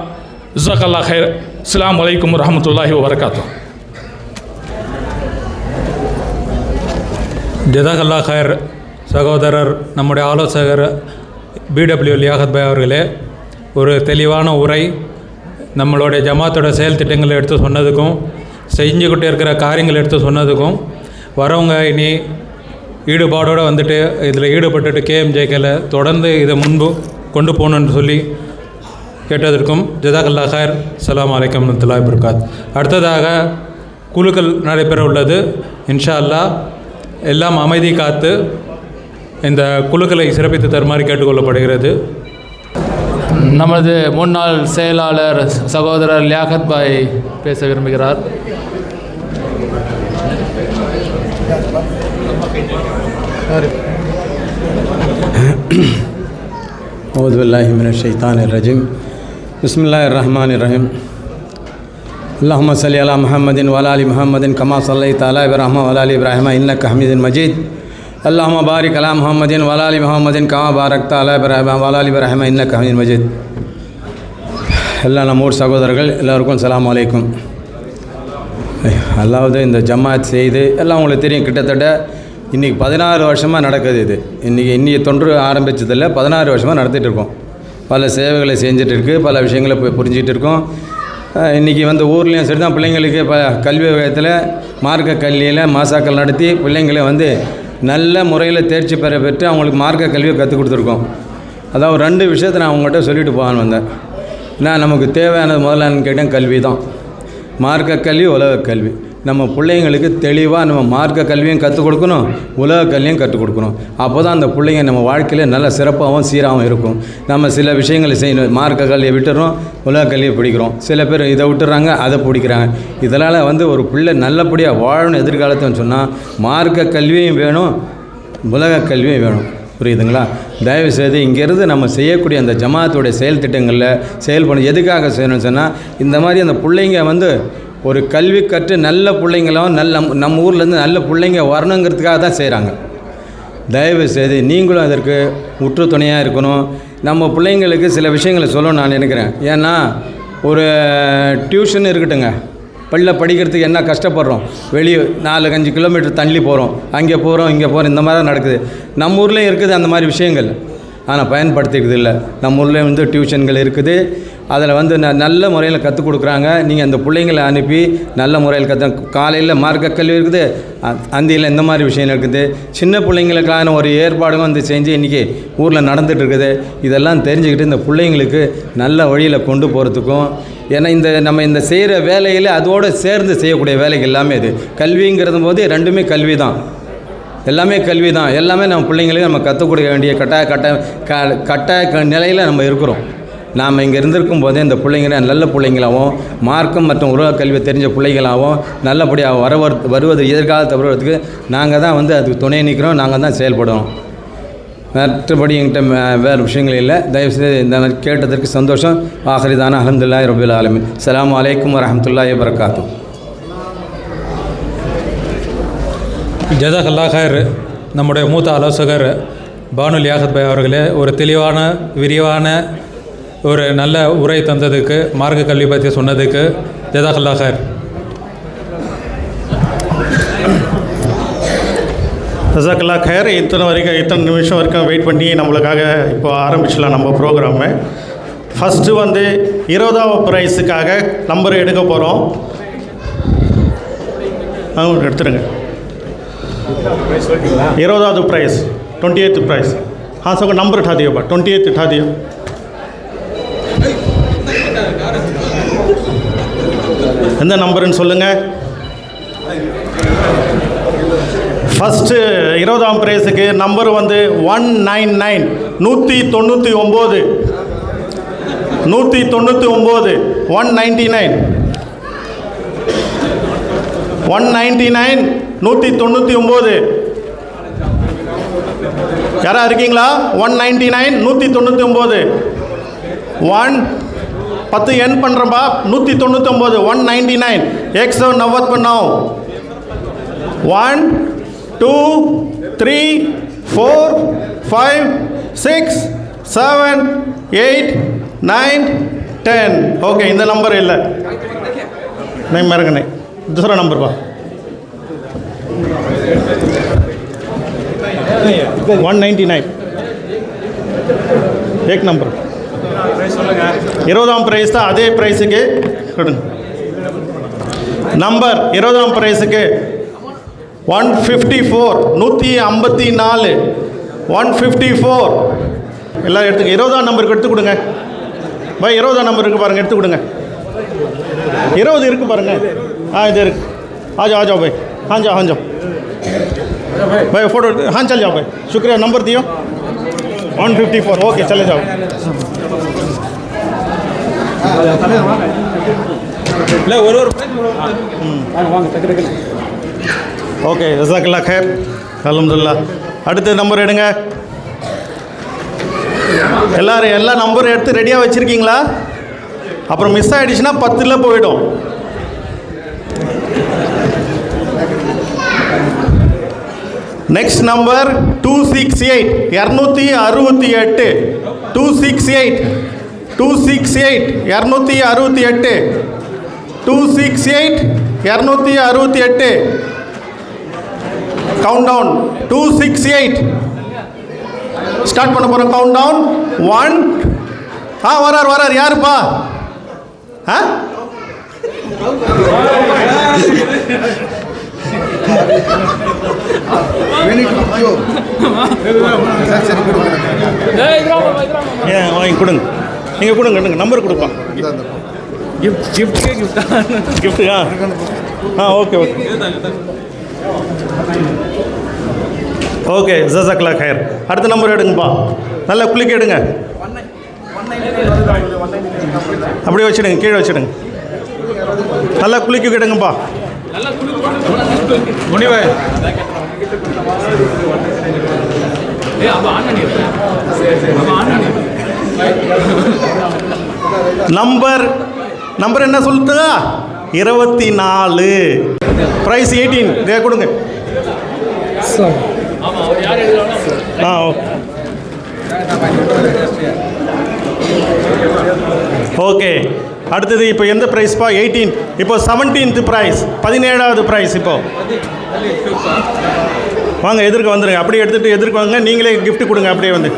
ஜஸாக்கல்லாஹ் ஹைர். அஸ்ஸலாமு அலைக்கும் வரஹ்மத்துல்லாஹி வபரகாத்துஹு. ஜஸாக்கல்லாஹ் ஹைர். சகோதரர் நம்முடைய ஆலோசகர் பிடபிள்யூ லியாகத் பாய் அவர்களே ஒரு தெளிவான உரை, நம்மளுடைய ஜமாத்தோட செயல் திட்டங்களை எடுத்து சொன்னதுக்கும் செஞ்சுக்கிட்டே இருக்கிற காரியங்கள் எடுத்து சொன்னதுக்கும் வரவங்க இனி ஈடுபாடோடு இதில் ஈடுபட்டுட்டு கேஎம்ஜேகேல தொடர்ந்து இதை முன்பு கொண்டு போகணுன்னு சொல்லி கேட்டதற்கும் ஜஸாக்கல்லாஹ் ஹைர். அஸ்ஸலாமு அலைக்கும் வரஹ்மத்துல்லாஹி வபரகாத்துஹு. அடுத்ததாக குழுக்கள் நடைபெற உள்ளது. இன்ஷா அல்லாஹ் எல்லாம் அமைதி காத்து இந்த குழுக்களை சிறப்பித்து தருமாறு கேட்டுக்கொள்ளப்படுகிறது. நமது முன்னாள் செயலாளர் சகோதரர் லியாகத் பாய் பேச விரும்புகிறார். औज़ु बिल्लाहि मिनश शैतानिर रजीम बिस्मिल्लाहिर रहमानिर रहीम अल्लाहुम्मा सल्लि अला मुहम्मदिन व अला आलि मुहम्मदिन कमा सल्लैता अला इब्राहीम व अला आलि इब्राहीम इन्नका हमीदुम मजीद अल्लाहुम्मा बारिक अला मुहम्मदिन व अला आलि मुहम्मदिन कमा बारकता अला इब्राहीम व अला आलि इब्राहीम इन्नका हमीदुम मजीद எல்லா நம்ம ஊர் சகோதரர்கள் எல்லோருக்கும் அஸ்ஸலாமு அலைக்கும். அல்லாவது இந்த ஜமாத் செய்து எல்லாம் உங்களுக்கு தெரியும், கிட்டத்தட்ட இன்றைக்கி 16 வருஷமாக நடக்குது. இது இன்றைக்கி தொன்று ஆரம்பித்ததில்லை, 16 வருஷமாக நடத்திட்டு இருக்கோம். பல சேவைகளை செஞ்சுட்டு இருக்குது, பல விஷயங்களை புரிஞ்சிகிட்டு இருக்கோம். இன்றைக்கி வந்து ஊர்லேயும் சரி தான், பிள்ளைங்களுக்கு கல்வி வகையத்தில் மார்க்க கல்வியில் மாசாக்கள் நடத்தி பிள்ளைங்களை வந்து நல்ல முறையில் தேர்ச்சி பெற்று அவங்களுக்கு மார்க்க கல்வியை கற்றுக் கொடுத்துருக்கோம். அதாவது 2 விஷயத்தை நான் அவங்ககிட்ட சொல்லிட்டு போகான்னு வந்தேன். நான் நமக்கு தேவையானது முதல்ல கேட்டேன், கல்வி தான். மார்க்க கல்வி, உலக கல்வி. நம்ம பிள்ளைங்களுக்கு தெளிவாக நம்ம மார்க்க கல்வியும் கற்றுக் கொடுக்கணும், உலக கல்வியும் கற்றுக் கொடுக்கணும். அப்போ தான் அந்த பிள்ளைங்க நம்ம வாழ்க்கையில் நல்ல சிறப்பாகவும் சீராகவும் இருக்கும். நம்ம சில விஷயங்களை செய்யணும், மார்க்க கல்வியை விட்டுறோம், உலக கல்வியை பிடிக்கிறோம். சில பேர் இதை விட்டுறாங்க, அதை பிடிக்கிறாங்க. இதனால் வந்து ஒரு பிள்ளை நல்லபடியாக வாழணும் எதிர்காலத்துன்னு சொன்னால் மார்க்க கல்வியும் வேணும், உலக கல்வியும் வேணும். புரியுதுங்களா? தயவுசெய்து இங்கேருந்து நம்ம செய்யக்கூடிய அந்த ஜமாத்துடைய செயல் திட்டங்களில் செயல்படும். எதுக்காக செய்யணும்னு சொன்னால், இந்த மாதிரி அந்த பிள்ளைங்க வந்து ஒரு கல்வி கற்று நல்ல பிள்ளைங்களும் நம்ம ஊர்லேருந்து நல்ல பிள்ளைங்க வரணுங்கிறதுக்காக தான் செய்கிறாங்க. தயவுசெய்து நீங்களும் அதற்கு உற்று துணையாக இருக்கணும். நம்ம பிள்ளைங்களுக்கு சில விஷயங்களை சொல்லணும்னு நான் நினைக்கிறேன். ஏன்னா ஒரு டியூஷன் இருக்கட்டுங்க, பள்ளியில் படிக்கிறதுக்கு என்ன கஷ்டப்படுறோம், வெளியே 4-5 கிலோமீட்டர் தள்ளி போகிறோம், அங்கே போகிறோம் இங்கே போகிறோம், இந்த மாதிரி தான் நடக்குது. நம்ம ஊர்லேயும் இருக்குது அந்த மாதிரி விஷயங்கள், ஆனால் பயன்படுத்திக்கிறது இல்லை. நம்ம ஊரில் வந்து டியூஷன்கள் இருக்குது, அதில் வந்து நல்ல முறையில் கற்றுக் கொடுக்குறாங்க. நீங்கள் அந்த பிள்ளைங்களை அனுப்பி நல்ல முறையில் காலையில் மார்க்க கல்வி இருக்குது, அந்தியில் இந்த மாதிரி விஷயம் இருக்குது. சின்ன பிள்ளைங்களுக்கான ஒரு ஏற்பாடும் வந்து செஞ்சு இன்றைக்கி ஊரில் நடந்துகிட்டு இருக்குது. இதெல்லாம் தெரிஞ்சுக்கிட்டு இந்த பிள்ளைங்களுக்கு நல்ல வழியில் கொண்டு போகிறதுக்கும், ஏன்னா நம்ம இந்த செய்கிற வேலையில் அதோடு சேர்ந்து செய்யக்கூடிய வேலைகள் எல்லாமே இது கல்விங்கிறது போது 2மே கல்வி தான், எல்லாமே கல்வி தான். எல்லாமே நம்ம பிள்ளைங்களுக்கு நம்ம கற்றுக் கொடுக்க வேண்டிய கட்டாய நிலையில் நம்ம இருக்கிறோம். நாம் இங்கே இருந்திருக்கும் போதே இந்த பிள்ளைங்களை நல்ல பிள்ளைங்களாகவும் மார்க்கம் மற்றும் உலக கல்வி தெரிஞ்ச பிள்ளைங்களாகவும் நல்லபடியாக வருவது எதிர்காலத்தை வருவதற்கு நாங்கள் தான் வந்து அதுக்கு துணை நிற்கிறோம், நாங்கள் தான் செயல்படுவோம். மற்றபடி என்கிட்ட வேறு விஷயங்கள் இல்லை. தயவுசெய்து இந்த மாதிரி கேட்டதற்கு சந்தோஷம். ஆஹிரிதான அல்ஹம்துலில்லாஹி ரப்பில் ஆலமீன். அஸ்ஸலாமு அலைக்கும் வரஹ்மத்துல்லாஹி வபரகாத்துஹு. ஜஸாக்கல்லாஹ் ஹைர். நம்முடைய மூத்த ஆலோசகர் பானு லியாகத் பாய் அவர்களே ஒரு தெளிவான விரிவான ஒரு நல்ல உரை தந்ததுக்கு, மார்க்க கல்வி பற்றி சொன்னதுக்கு ஜஸாக்கல்லாஹ் ஹைர். ஜஸாக்கல்லா கயர். இத்தனை நிமிஷம் வரைக்கும் வெயிட் பண்ணி நம்மளுக்காக இப்போ ஆரம்பிச்சிடலாம் நம்ம ப்ரோக்ராமு. ஃபஸ்ட்டு வந்து 20ஆவது ப்ரைஸுக்காக நம்பர் எடுக்க போகிறோம். எடுத்துருங்க. 20ஆவது ப்ரைஸ், 28th ப்ரைஸ். हाँ सबको नंबर उठा दियो, 28 उठा दियो. எந்த நம்பருன்னு சொல்லுங்கள். ஃபஸ்ட்டு 20ஆம் ப்ரைஸுக்கு நம்பர் வந்து 199 199 199 199 199 199. யாரா இருக்கீங்களா? 199 199 10 என் பண்ணுறப்பா. 199 199 199. 1 2 3 4 5 6 7 8 9 10. ஓகே, இந்த நம்பர் இல்லை. नहीं मेरे को नहीं, दूसरा नंबर बा 199 एक नंबर. 20ஆம் ப்ரைஸ் தான். அதே ப்ரைஸுக்கு நம்பர் 20ஆம் ப்ரைஸுக்கு 154 154 154. எல்லாம் எடுத்துங்க. 20ஆம் நம்பருக்கு எடுத்து கொடுங்க பாய். 20ஆம் நம்பர் இருக்குது பாருங்கள், எடுத்து கொடுங்க. 20 இருக்குது பாருங்கள். இது இருக்குது. आ जाओ भाई. हाँ जाओ भाई फ़ोटो. हाँ चल जाओ भाई. शुक्रिया. नंबर दियो 154. ओके चले जाओ. ओके जज़ाकल्लाह खैर. अल्हम्दुलिल्लाह. அடுத்த நம்பர் எடுங்க. எல்லாரும் எல்லா நம்பரும் எடுத்து ரெடியாக வச்சுருக்கீங்களா? அப்புறம் மிஸ் ஆகிடுச்சுன்னா 10 போயிடும். Next number 268 268 268 268 268 268 268 count down. 268 start பண்ண போகிறோம். Count down 1. வரார் யாருப்பா? வாங்கி கொடுங்க. நீங்கள் கொடுங்க நம்பர் கொடுப்பான். கிஃப்ட்டுக்கா? ஓகே ஓகே ஜஸாக்கல்லாஹ் ஹைர். அடுத்த நம்பர் எடுங்கப்பா. நல்லா குளிக்க எடுங்க. அப்படியே வச்சுடுங்க, கீழே வச்சுடுங்க. நல்லா குளிக்க எடுங்கப்பா. நம்பர் என்ன சொல்லுதா? 24. ப்ரைஸ் 18. இதே கொடுங்க. ஓகே. அடுத்தது இப்போ எந்த ப்ரைஸ்ப்பா? 18. இப்போ 17th ப்ரைஸ், 17வது ப்ரைஸ். இப்போ வாங்க, எதிர்க்க வந்துடுங்க. அப்படியே எடுத்துகிட்டு எதிர்க்க வாங்க. நீங்களே கிஃப்ட் கொடுங்க. அப்படியே வந்து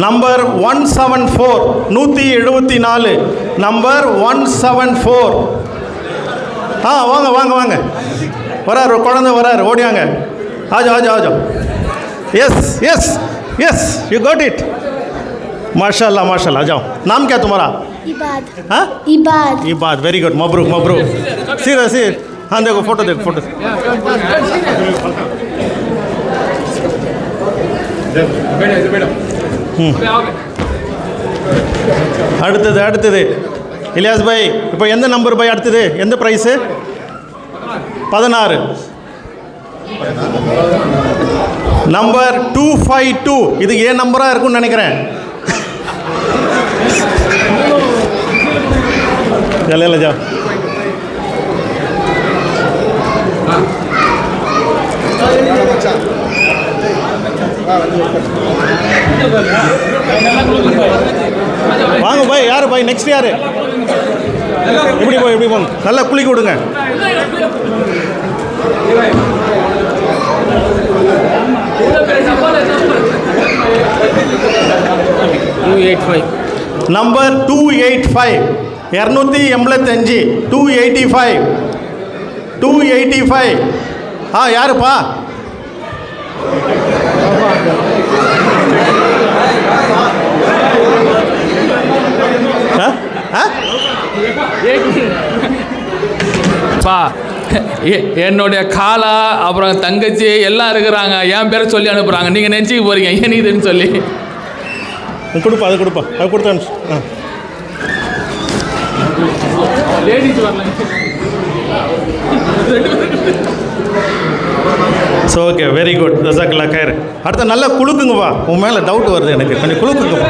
நம்பர் 174 174. நம்பர் 174. வாங்க வராரு, குழந்தை வராரு, ஓடியாங்க. ஆஜோ. Yes you got it. माशाल्लाह. आ जाओ. नाम क्या तुम्हारा? इबाद. Very good. मबरूक. सिर. हाँ देखो फोटो. அடுத்தது இலியாஸ் பாய், இப்போ எந்த நம்பர் பாய்? அடுத்தது எந்த ப்ரைஸு? 16. நம்பர் 252. இது ஏன் நம்பராக இருக்கும்னு நினைக்கிறேன். ஜா வாங்க பாய். யாரு பாய்? நெக்ஸ்ட் யாரு? இப்படி போங்க. நல்லா குளிக்க விடுங்க. நம்பர் 285 285 285. யாருப்பா? என்னுடைய காலா அப்புறம் தங்கச்சி எல்லாம் இருக்கிறாங்க. என் பேரை சொல்லி அனுப்புகிறாங்க. நீங்கள் நினச்சிக்க போகிறீங்க ஏன் இதுன்னு சொல்லி. கொடுப்பா. அது கொடுத்தா. So okay, very good. ஜஸாக்கல்லாஹ் ஹைர். அடுத்த நல்லா குளுக்குங்கப்பா. உன் மேலே டவுட் வருது எனக்கு. கொஞ்சம் குளுக்குங்கப்பா.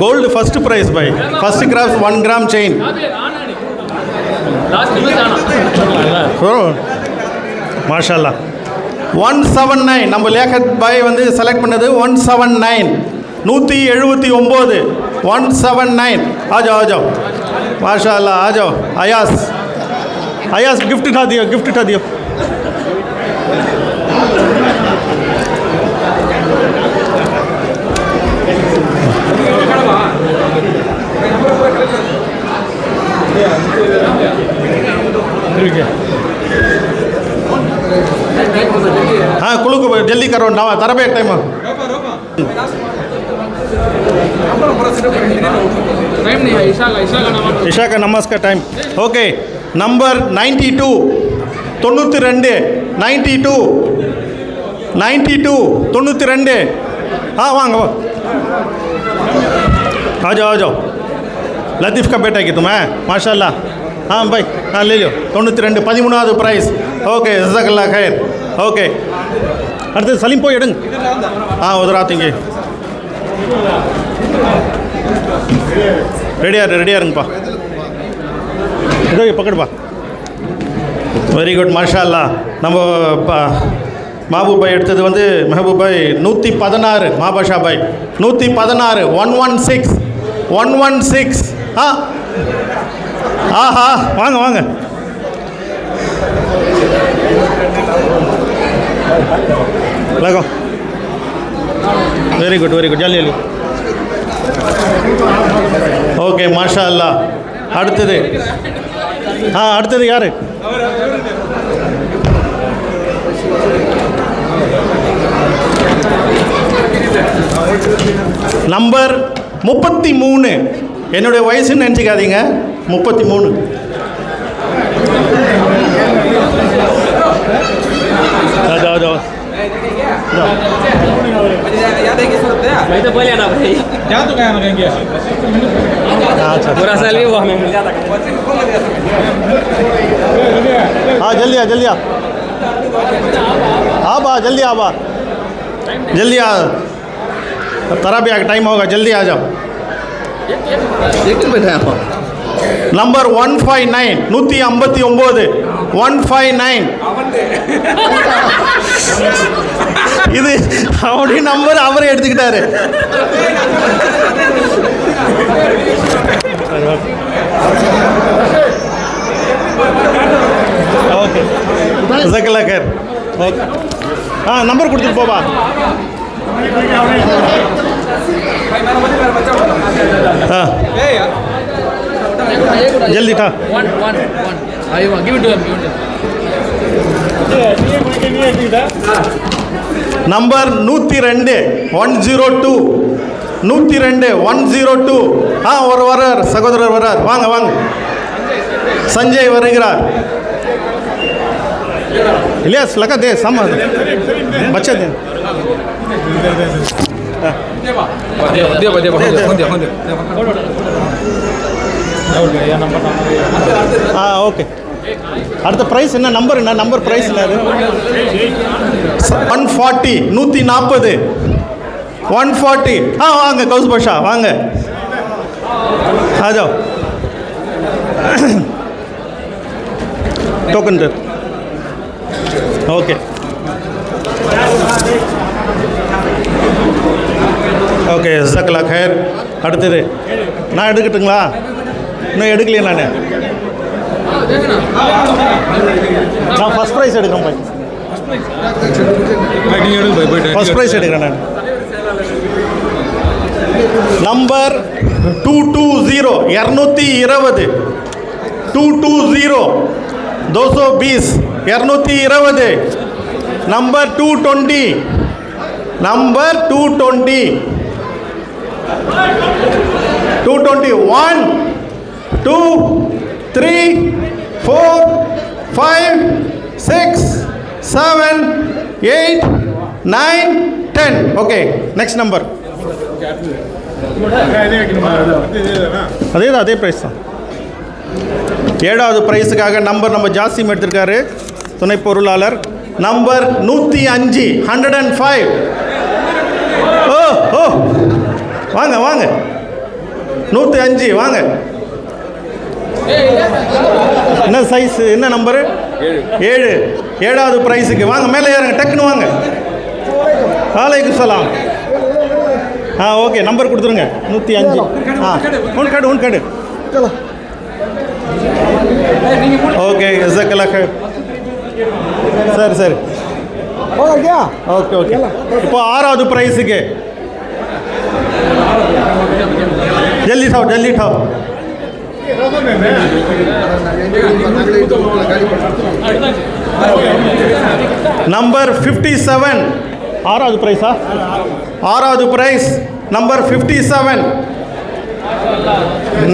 கோல்டு ஃபர்ஸ்ட் ப்ரைஸ் பாய். First craft 1 gram chain. மாஷாஅல்லாஹ். 179. நம்ம லியாகத் பாய் வந்து செலக்ட் பண்ணது 179. 179. 179. ஆஜோ. माशाल्लाह. आ जाओ. अयास गिफ्ट उठा दियो. हाँ कुलू को जल्दी करो. ना तरबे टाइम ईशा का नमाज का टाइम. ओके. नंबर 92 92 92. हाँ वांग आ जाओ. लतीफ़ का बेटा की तुम है माशाल्लाह। हाँ भाई, हाँ ले लो 92 13வது प्राइस। ओके जज़ाकल्लाह खैर। ओके அடுத்து சலீம் போய் எடுங்க। उधर आतेंगे। ரெடியாக இருங்கப்பா। இதோ பக்கடுப்பா। வெரி குட் மாஷா அல்லாஹ்। நம்ம महबूब भाई எடுத்தது வந்து महबूब भाई 116 மாபாஷா பாய் 116 116 ஆஹா வாங்க வாங்க लगो वेरी गुड जल्दी ओके माशा अल्लाह அடுத்தது அடுத்தது யாரு நம்பர் 33 என்னுடைய வயசுன்னு நினச்சிக்காதீங்க 33 जल्दी आ जल्दी आ तराबिया का टाइम होगा जल्दी आ जाओ नंबर 159 159 இது அவருடைய நம்பர் அவரே எடுத்துக்கிட்டாரு ஓகே ஜஸாக்கல்லாஹ் खैर நம்பர் கொடுத்துட்டு போவா जल्दी था नंबर 102 102 हाँ वरार सहोदरर वरार वांग संजय வருகிறார் इलियास लगा दे सम बच्चे दे ஓகே அடுத்த பிரைஸ் என்ன நம்பர் பிரைஸ் என்ன 140 140 வாங்க கௌஸ் பாஷா வாங்க आ जाओ टोकन दे ओके ஓகே ஜஸாக்கல்லாஹ் खैर அடுத்தது நான் எடுக்கட்டுங்களா இன்னும் எடுக்கலையே நான் ஃபர்ஸ்ட் ப்ரைஸ் எடுக்கிறேன் பாய் ஃபர்ஸ்ட் ப்ரைஸ் எடுக்கிறேன் நான் number 220 220 number 220 1 2 3 4 5 6 7 8 9 10 okay next number அதே பிரைஸ் தான் ஏழாவது பிரைஸுக்காக நம்பர் நம்ம ஜாஸ்தியும் எடுத்திருக்காரு துணை பொருளாளர் நம்பர் 105 105 ஓ வாங்க 105 வாங்க என்ன சைஸ் என்ன நம்பரு 7 ஏழாவது பிரைஸுக்கு வாங்க மேலே ஏறுங்க டக்குன்னு வாங்க வாலைக்கும் சலாம் ஓகே நம்பர் கொடுத்துருங்க 105 उन कट चलो ओके जज़ाकल्लाह खैर सर हो गया ओके இப்போ ஆறாவது பிரைஸுக்கு जल्दी ठाओ नंबर 57 ஆறாவது பிரைஸா ஆறாவது பிரைஸ் नंबर 57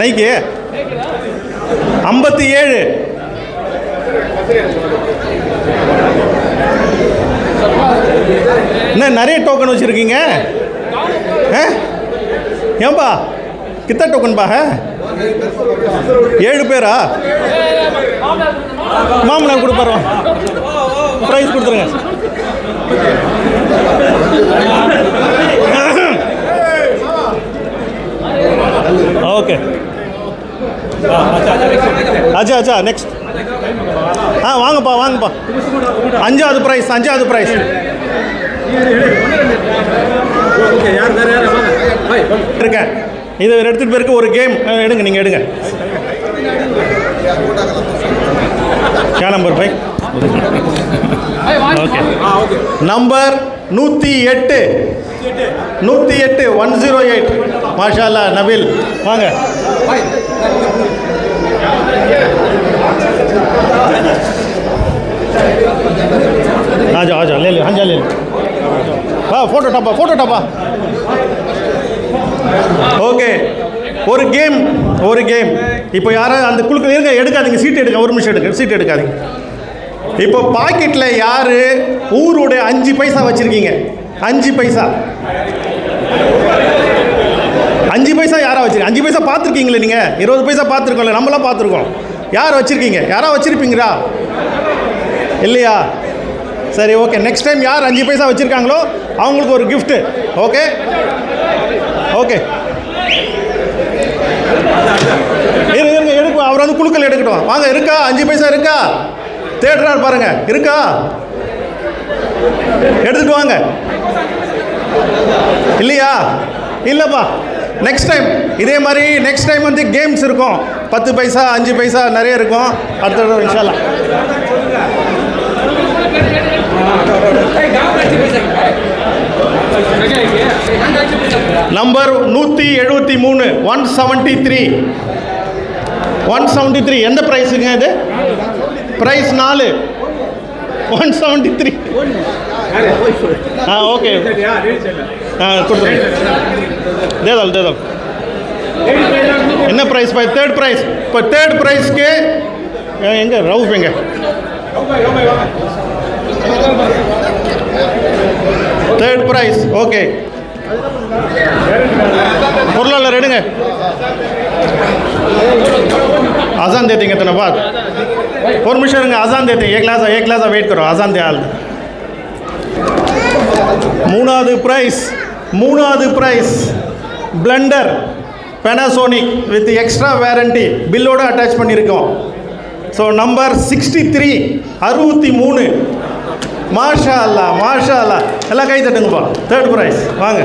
नहीं के 57 என்ன நிறைய டோக்கன் வச்சுருக்கீங்க ஏன்பா कितना टोकन बा है 7 பேரா? மாமனார் கொடுப்பாரு, ப்ரைஸ் கொடுத்துருங்க. ஓகே, அச்சா நெக்ஸ்ட். வாங்கப்பா 5வது ப்ரைஸ். இருக்கேன், இதை எடுத்துகிட்டு போயிருக்க ஒரு கேம் எடுங்க, நீங்கள் எடுங்க. நம்பர் 5. ஓகே, நம்பர் 108 108 மாஷா அல்லாஹ். நபில் வாங்க. ஆஜா ले ले வா. ஃபோட்டோ டாப்பா. ஓகே, ஒரு கேம். இப்போ யாரும் அந்த குழுக்கள் இருங்க, எடுக்காதீங்க, சீட் எடுங்க, ஒரு நிமிஷம் எடுங்க, சீட் எடுக்காதீங்க. இப்போ பாக்கெட்டில் யார் ஊருடைய 5 பைசா வச்சுருக்கீங்க? 5 பைசா யாரா வச்சுருக்கீங்க? 5 பைசா பார்த்துருக்கீங்களே நீங்கள்? 20 பைசா பார்த்துருக்கோம்ல, நம்மளாம் பார்த்துருக்கோம். யார் வச்சுருக்கீங்க? யாரா வச்சுருப்பீங்களா? இல்லையா? சரி, ஓகே. நெக்ஸ்ட் டைம் யார் 5 பைசா வச்சுருக்காங்களோ அவங்களுக்கு ஒரு கிஃப்ட்டு. ஓகே, இருங்க எடுக்க. அவர் வந்து குழுக்கள் எடுக்கட்டும். வாங்க, இருக்கா? 5 பைசா இருக்கா? தேடுறாரு பாருங்க, இருக்கா? எடுத்துட்டு வாங்க. இல்லையா? இல்லைப்பா. நெக்ஸ்ட் டைம் இதே மாதிரி நெக்ஸ்ட் டைம் வந்து கேம்ஸ் இருக்கும். 10 பைசா 5 பைசா நிறைய இருக்கும். அடுத்த தடவை இன்ஷா அல்லாஹ். நம்பர் 173 173 எந்த ப்ரைஸுங்க இது? ப்ரைஸ் 4 173. ஓகே, கொடுத்துருங்க. தேதால் என்ன ப்ரைஸ்? Third prize. இப்போ தேர்ட் ப்ரைஸ்க்கு எங்கே ரவுஃப் எங்க? Third prize. ஓகே, பொருளாளர் எடுங்க. अजान देते हैं तो बाद और मिशन अजान देते हैं. एक क्लास वेट करो, अजान दे हाल. மூணாவது prize blender Panasonic with extra warranty பில்லோட அட்டாச் பண்ணியிருக்கோம். So number 63 63. மாஷா அல்லாஹ் எல்லாம் கை தட்டுங்கப்பா. தேர்ட் प्राइस வாங்க.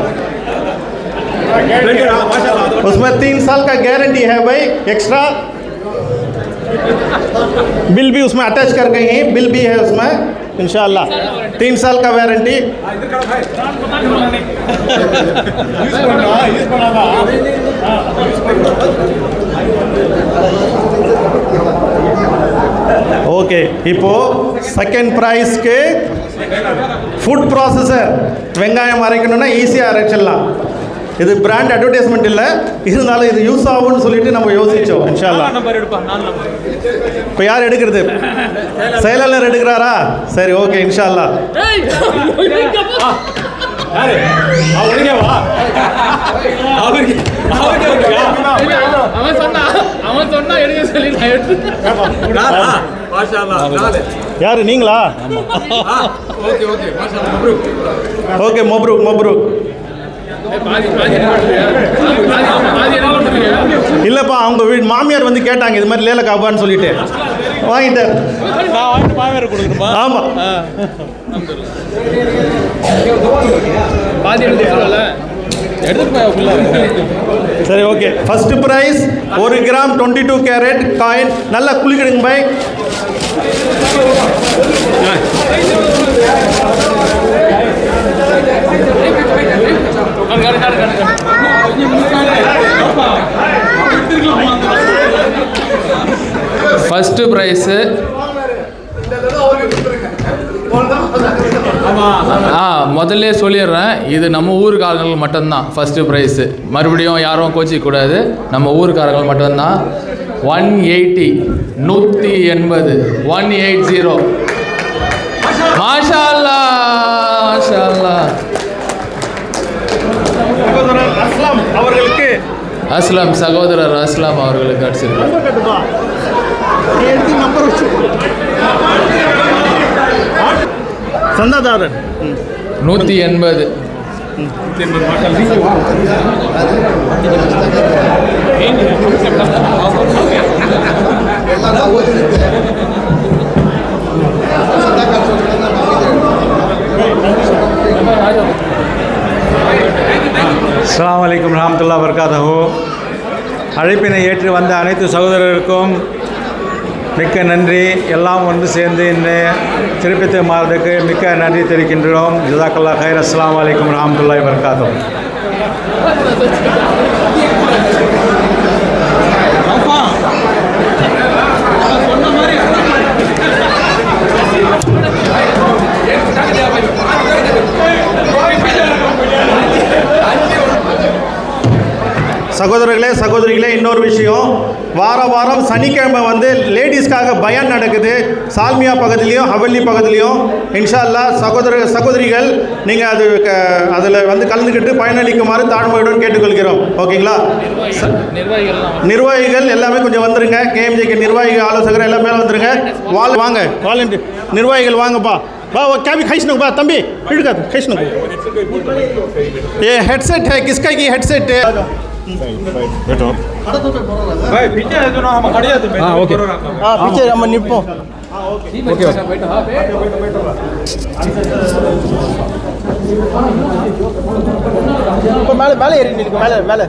उसमें 3 साल का गारंटी है भाई. एक्स्ट्रा बिल भी उसमें अटैच कर गए हैं. बिल भी है उसमें इंशाल्लाह. 3 साल का वारंटी. ஓகே, இப்போ செகண்ட் ப்ரைஸ்க்கு ஃபுட் ப்ராசஸர். வெங்காயம் அரைக்கணும்னா ஈஸியாக அரைச்சிடலாம். இது பிராண்ட் அட்வர்டைஸ்மெண்ட் இல்லை, இருந்தாலும் இது யூஸ் ஆகும்னு சொல்லிட்டு நம்ம யோசிச்சோம். இன்ஷா அல்லாஹ். இப்போ யார் எடுக்கிறது? செயலாளர் எடுக்கிறாரா? சரி, ஓகே, இன்ஷா அல்லாஹ். யாரு நீங்களா? ஓகே, மப்ரூக். இல்லப்பா, அவங்க வீட்டு மாமியார் வந்து கேட்டாங்க இது மாதிரி லேல காப்பான்னு சொல்லிட்டு வாங்கிட்டார். மாமியார் கொடுக்கணுமா? ஆமா. சரி, okay. First prize 1 gram 22 carrot coin. நல்லா குளிக்கிடுங்க பாய். ஃபஸ்ட்டு ப்ரைஸு முதல்ல சொல்லிடுறேன், இது நம்ம ஊருக்காரங்களுக்கு மட்டும்தான் ஃபஸ்ட்டு ப்ரைஸு. மறுபடியும் யாரும் கோச்சிக்கூடாது, நம்ம ஊருக்காரங்கள் மட்டும்தான். 180 180 180. மாஷா அல்லாஹ். அஸ்லாம் அவர்களுக்கு அஸ்லாம் சகோதரர் அஸ்லாம் அவர்களுக்கு அடிச்சிருக்கேன். சந்தாதாரர் 180. அஸ்ஸலாமு அலைக்கும் ரஹ்மத்துல்லாஹி வபரகாத்துஹு. அழைப்பினை ஏற்று வந்த அனைத்து சகோதரருக்கும் மிக்க நன்றி. எல்லாம் ஒன்று சேர்ந்து இந்த திருப்பதி மாதத்துக்கு மிக்க நன்றி தெரிவிக்கின்றோம். ஜஸாக்கல்லாஹ் கைர். அஸ்ஸலாமு அலைக்கும் ரஹ்மத்துல்லாஹி வபரகாத்துஹு. சகோதரர்களே சகோதரிகளே, இன்னொரு விஷயம், வாரம் சனிக்கிழமை வந்து லேடிஸ்க்காக பயான் நடக்குது. சால்மியா பக்கத்துலேயும் ஹவல்லி பக்கத்துலேயும். இன்ஷா அல்லாஹ் சகோதரிகள் நீங்கள் அதில் வந்து கலந்துக்கிட்டு பயனளிக்குமாறு தாழ்மையுடன் கேட்டுக்கொள்கிறோம். ஓகேங்களா? நிர்வாகிகள் எல்லாமே கொஞ்சம் வந்துருங்க. கேஎம்ஜேகே நிர்வாகிகள் ஆலோசகர் எல்லாமே வந்துருங்க. வாங்க வாலண்டியர் நிர்வாகிகள் வாங்கப்பா. வா क्या भी खींचना बा तंबी इधर खींचना ये हेडसेट है किसका की हेडसेट है बैठो भाई पीछे है दोनों हम खड़े हैं हां ओके हां पीछे हम निपो ओके बैठो மேலே ஏறி நில்லுங்க மேலே